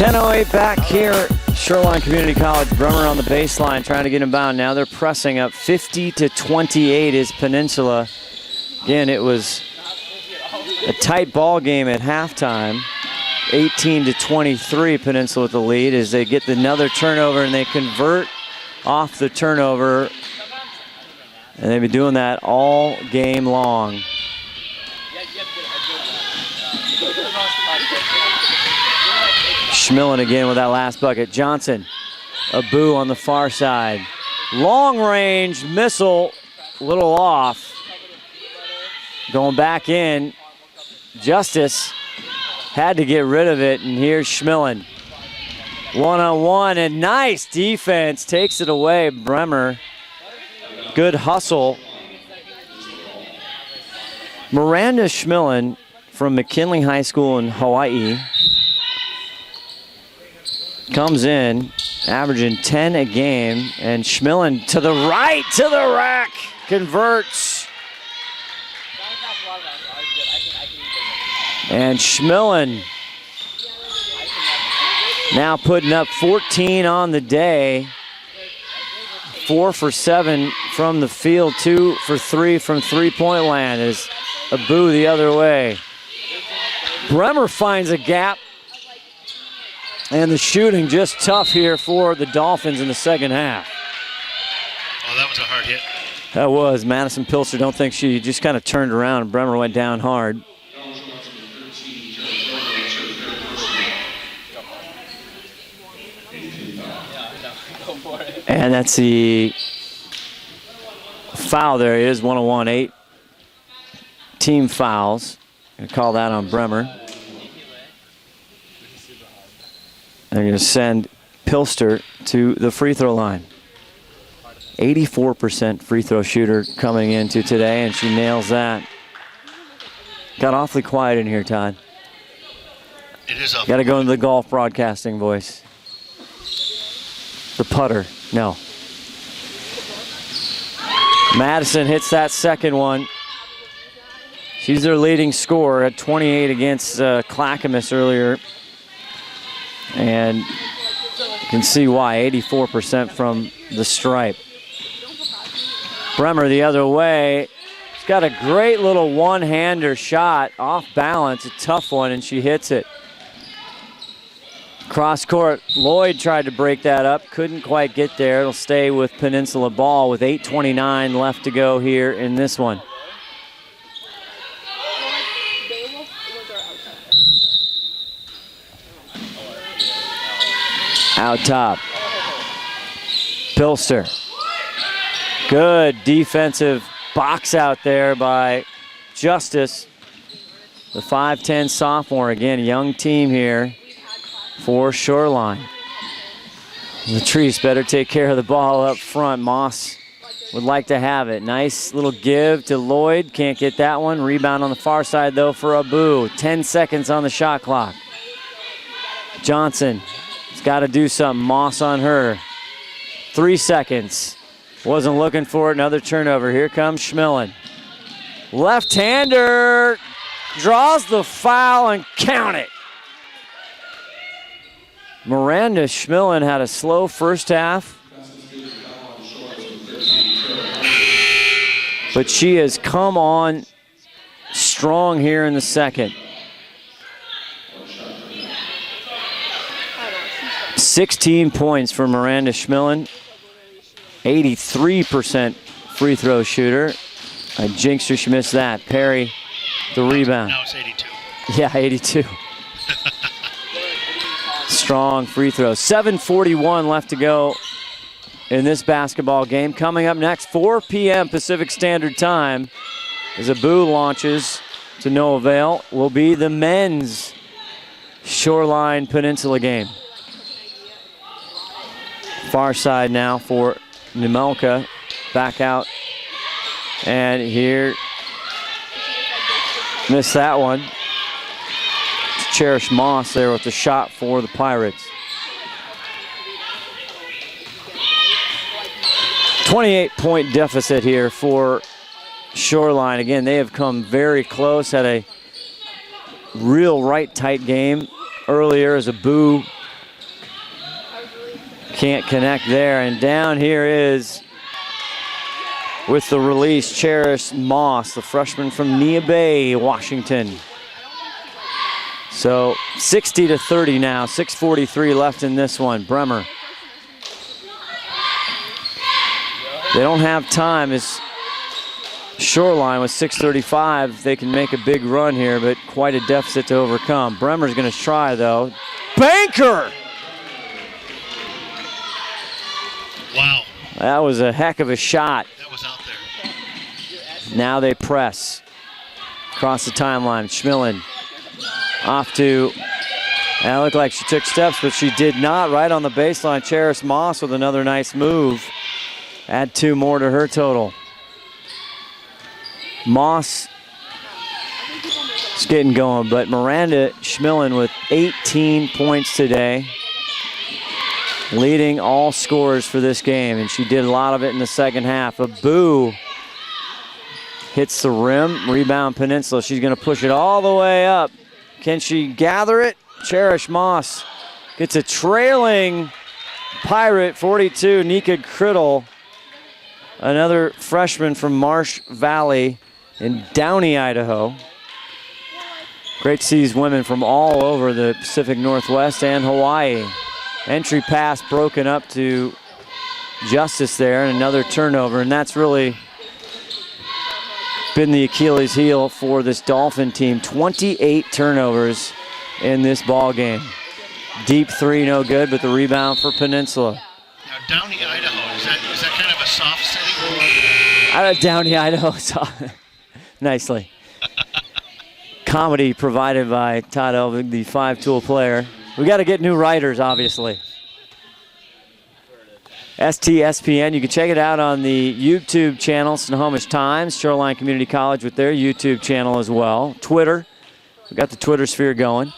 .08 back here. Shoreline Community College. Bremer on the baseline trying to get him bound. Now they're pressing up. 50-28 is Peninsula. Again, it was a tight ball game at halftime. 18-23 Peninsula with the lead as they get another turnover and they convert off the turnover. And they've been doing that all game long. Schmillen again with that last bucket. Johnson, Abu on the far side. Long range missile, a little off. Going back in. Justice had to get rid of it, and here's Schmillen. One-on-one, and nice defense. Takes it away, Bremer. Good hustle. Miranda Schmillen from McKinley High School in Hawaii comes in averaging 10 a game. And Schmillen to the right, to the rack, converts. And Schmillen now putting up 14 on the day. 4 for 7 from the field, 2 for 3 from three-point land as Abu the other way. Bremer finds a gap. And the shooting just tough here for the Dolphins in the second half. Oh, that was a hard hit. That was. Madison Pilster, don't think she just kind of turned around and Bremer went down hard. And that's the foul there. It is 1-on-1, 8 team fouls. Gonna call that on Bremer. They're going to send Pilster to the free throw line. 84% free throw shooter coming into today, and she nails that. Got awfully quiet in here, Todd. It is up. Got to go into the golf broadcasting voice. The putter, no. Madison hits that second one. She's their leading scorer at 28 against Clackamas earlier. And you can see why, 84% from the stripe. Bremer the other way. She's got a great little one-hander shot, off balance, a tough one, and she hits it. Cross court, Lloyd tried to break that up, couldn't quite get there. It'll stay with Peninsula ball with 8:29 left to go here in this one. Out top. Pilster. Good defensive box out there by Justice. The 5'10 sophomore. Again, young team here for Shoreline. Latrice better take care of the ball up front. Moss would like to have it. Nice little give to Lloyd. Can't get that one. Rebound on the far side, though, for Abu. 10 seconds on the shot clock. Johnson. Got to do something. Moss on her. 3 seconds. Wasn't looking for it. Another turnover. Here comes Schmillen. Left-hander. Draws the foul and count it. Miranda Schmillen had a slow first half. But she has come on strong here in the second. 16 points for Miranda Schmillen. 83% free throw shooter. I jinxed her, she missed that. Perry, the rebound. Now it's 82. Yeah, 82. Strong free throw. 7:41 left to go in this basketball game. Coming up next, 4 p.m. Pacific Standard Time, as Abu launches to no avail, will be the men's Shoreline Peninsula game. Far side now for Nemelka. Back out. And here, missed that one. Cherish Moss there with the shot for the Pirates. 28-point deficit here for Shoreline. Again, they have come very close. Had a real right tight game earlier as Abu can't connect there. And down here is, with the release, Cherish Moss, the freshman from Nia Bay, Washington. So 60-30 now, 6:43 left in this one. Bremer. They don't have time as Shoreline with 6:35. They can make a big run here, but quite a deficit to overcome. Bremer's going to try, though. Banker! Wow. That was a heck of a shot. That was out there. Now they press. Across the timeline, Schmillen off to, and it looked like she took steps, but she did not. Right on the baseline, Cherish Moss with another nice move. Add 2 more to her total. Moss is getting going, but Miranda Schmillen with 18 points today. leading all scorers for this game, and she did a lot of it in the second half. Abu hits the rim, rebound Peninsula. She's going to push it all the way up. Can she gather it? Cherish Moss gets a trailing Pirate, 42, Nika Criddle, another freshman from Marsh Valley in Downey, Idaho. Great to see these women from all over the Pacific Northwest and Hawaii. Entry pass broken up to Justice there, and another turnover, and that's really been the Achilles heel for this Dolphin team. 28 turnovers in this ball game. Deep three, no good, but the rebound for Peninsula. Now, Downey, Idaho, is that kind of a soft city? Downey, Idaho. Nicely. Comedy provided by Todd Elvig, the five-tool player. We got to get new writers, obviously. STSPN, you can check it out on the YouTube channel, Snohomish Times, Shoreline Community College with their YouTube channel as well. Twitter, we got the Twitter sphere going.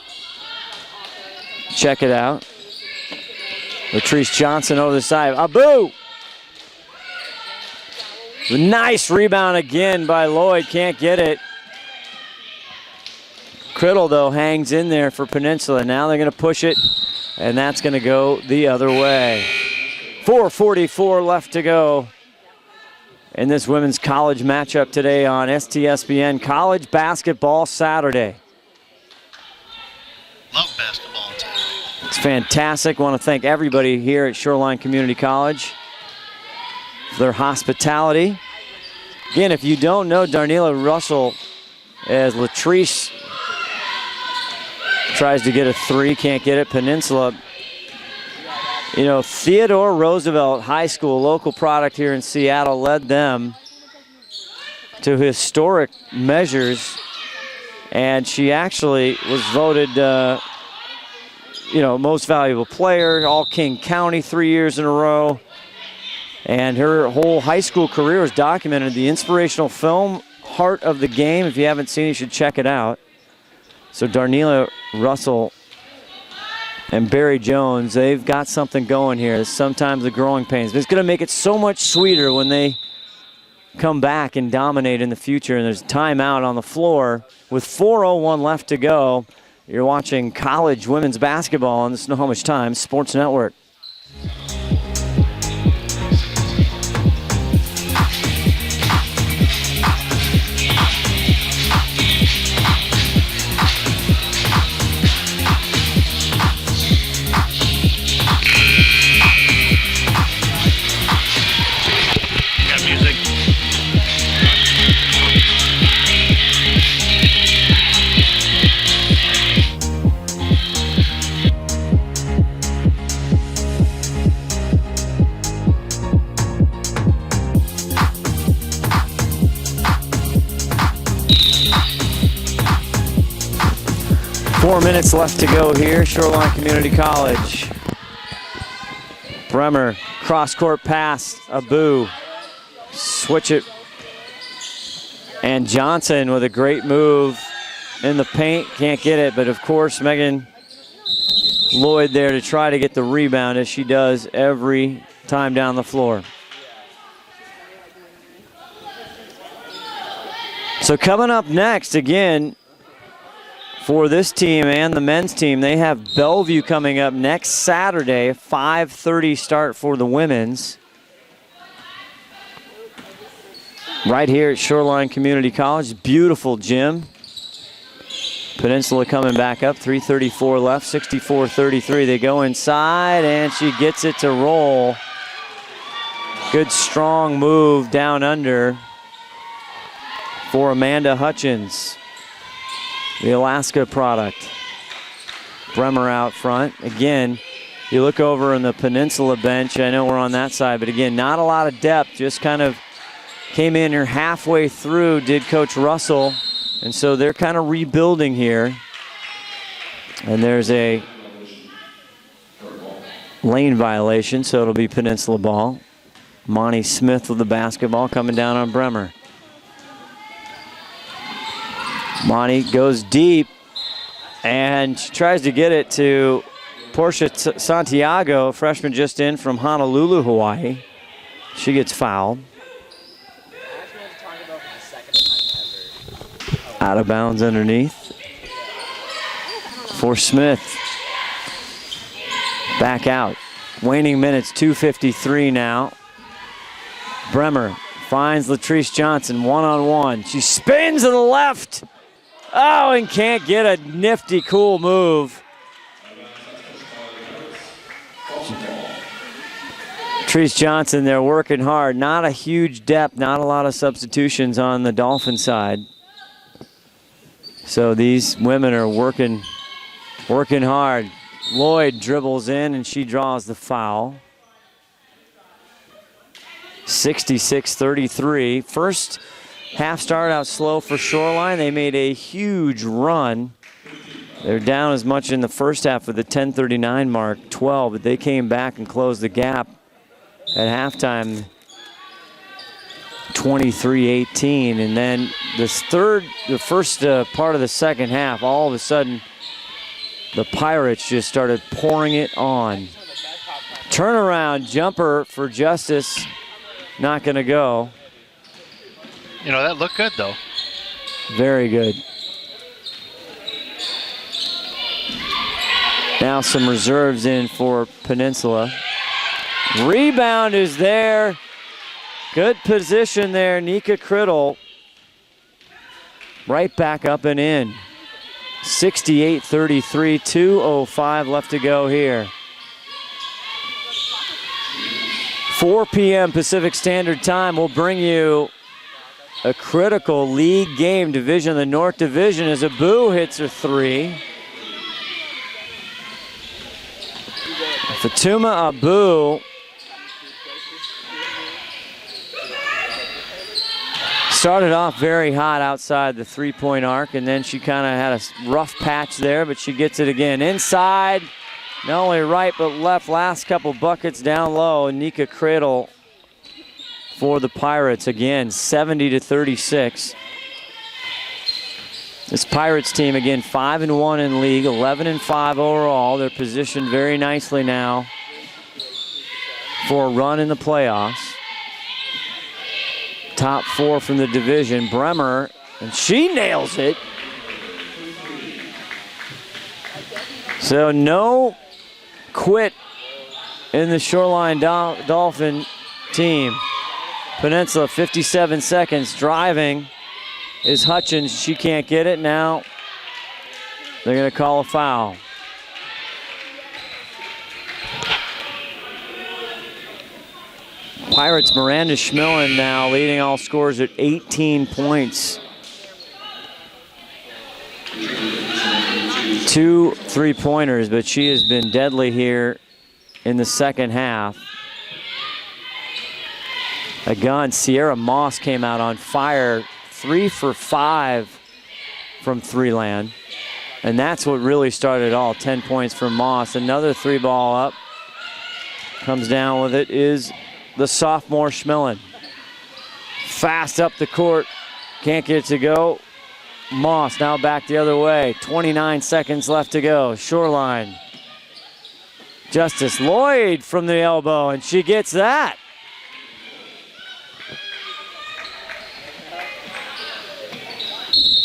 Check it out. Latrice Johnson over the side. Abu! Nice rebound again by Lloyd, can't get it. Criddle, though, hangs in there for Peninsula. Now they're going to push it, and that's going to go the other way. 4:44 left to go in this women's college matchup today on STSPN College Basketball Saturday. Love basketball on Saturday. It's fantastic. I want to thank everybody here at Shoreline Community College for their hospitality. Again, if you don't know Darnella Russell, as Latrice tries to get a three, can't get it. Peninsula. You know, Theodore Roosevelt High School, local product here in Seattle, led them to historic measures, and she actually was voted, most valuable player, all King County 3 years in a row, and her whole high school career was documented. The inspirational film, Heart of the Game, if you haven't seen it, you should check it out. So Darnella Russell and Barry Jones, they've got something going here. Sometimes the growing pains. But it's going to make it so much sweeter when they come back and dominate in the future. And there's a timeout on the floor with 4:01 left to go. You're watching college women's basketball on the Snohomish Times Sports Network. Music. 4 minutes left to go here, Shoreline Community College. Bremer, cross-court pass, Abu, switch it. And Johnson with a great move in the paint, can't get it, but of course Megan Lloyd there to try to get the rebound, as she does every time down the floor. So coming up next, again, for this team and the men's team, they have Bellevue coming up next Saturday, 5:30 start for the women's. Right here at Shoreline Community College, beautiful gym. Peninsula coming back up, 3:34 left, 64-33. They go inside and she gets it to roll. Good strong move down under for Amanda Hutchins, the Alaska product. Bremer out front. Again, you look over in the Peninsula bench. I know we're on that side, but again, not a lot of depth. Just kind of came in here halfway through, did Coach Russell. And so they're kind of rebuilding here. And there's a lane violation, so it'll be Peninsula ball. Monty Smith with the basketball coming down on Bremer. Monty goes deep and tries to get it to Portia Santiago, freshman just in from Honolulu, Hawaii. She gets fouled. Out of bounds underneath for Smith. Back out. Waning minutes, 2:53 now. Bremer finds Latrice Johnson one-on-one. She spins to the left. Oh, and can't get a nifty, cool move. Latrice Johnson, they're working hard. Not a huge depth, not a lot of substitutions on the Dolphin side. So these women are working hard. Lloyd dribbles in and she draws the foul. 66-33. First half started out slow for Shoreline. They made a huge run. They're down as much in the first half with the 10:39 mark, 12, but they came back and closed the gap at halftime, 23-18. And then the first part of the second half, all of a sudden, the Pirates just started pouring it on. Turnaround jumper for Justice. Not going to go. You know, that looked good, though. Very good. Now some reserves in for Peninsula. Rebound is there. Good position there, Nika Criddle. Right back up and in. 68-33, 2:05 left to go here. 4 p.m. Pacific Standard Time will bring you a critical league game, Division of the North Division, as Abu hits her three. Fatuma Abu started off very hot outside the three-point arc, and then she kind of had a rough patch there, but she gets it again. Inside, not only right but left, last couple buckets down low. Nika Criddle for the Pirates again, 70-36. This Pirates team, again, 5-1 in league, 11-5 overall. They're positioned very nicely now for a run in the playoffs. Top four from the division. Bremer, and she nails it. So no quit in the Shoreline Dolphin team. Peninsula, 57 seconds, driving is Hutchins. She can't get it. Now they're going to call a foul. Pirates, Miranda Schmillen now leading all scorers at 18 points. 2 3-pointers, but she has been deadly here in the second half. Again, Sierra Moss came out on fire, 3 for 5 from three-land. And that's what really started it all, 10 points from Moss. Another three ball up. Comes down with it is the sophomore Schmillen. Fast up the court, can't get it to go. Moss now back the other way, 29 seconds left to go. Shoreline. Justice Lloyd from the elbow, and she gets that.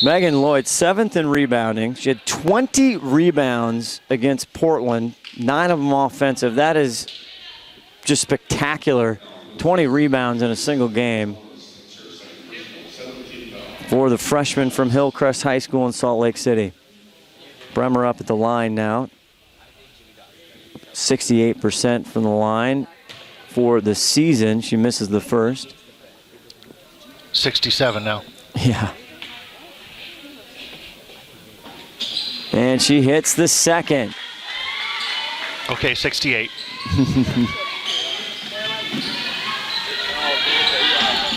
Megan Lloyd, 7th in rebounding. She had 20 rebounds against Portland, 9 of them offensive. That is just spectacular. 20 rebounds in a single game for the freshman from Hillcrest High School in Salt Lake City. Bremer up at the line now. 68% from the line for the season. She misses the first. 67 now. Yeah. And she hits the second. Okay, 68.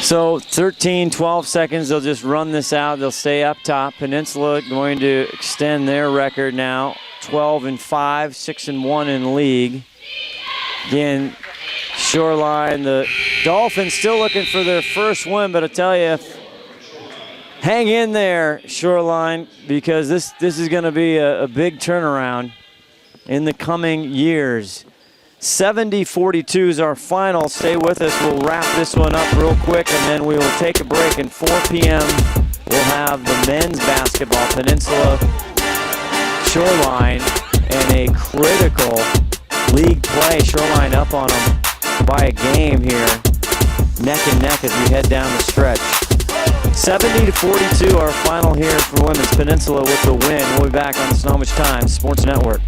So 12 seconds, they'll just run this out. They'll stay up top. Peninsula going to extend their record now. 12-5, 6-1 in league. Again, Shoreline, the Dolphins still looking for their first win, but I tell you, hang in there, Shoreline, because this is going to be a big turnaround. in the coming years. 70-42 is our final. Stay with us. We'll wrap this one up real quick, and then we will take a break. And 4 p.m., we'll have the men's basketball, Peninsula Shoreline, and a critical league play. Shoreline up on them by a game here, neck and neck as we head down the stretch. 70-42, our final here for Women's Peninsula with the win. We'll be back on the Snohomish Times Sports Network.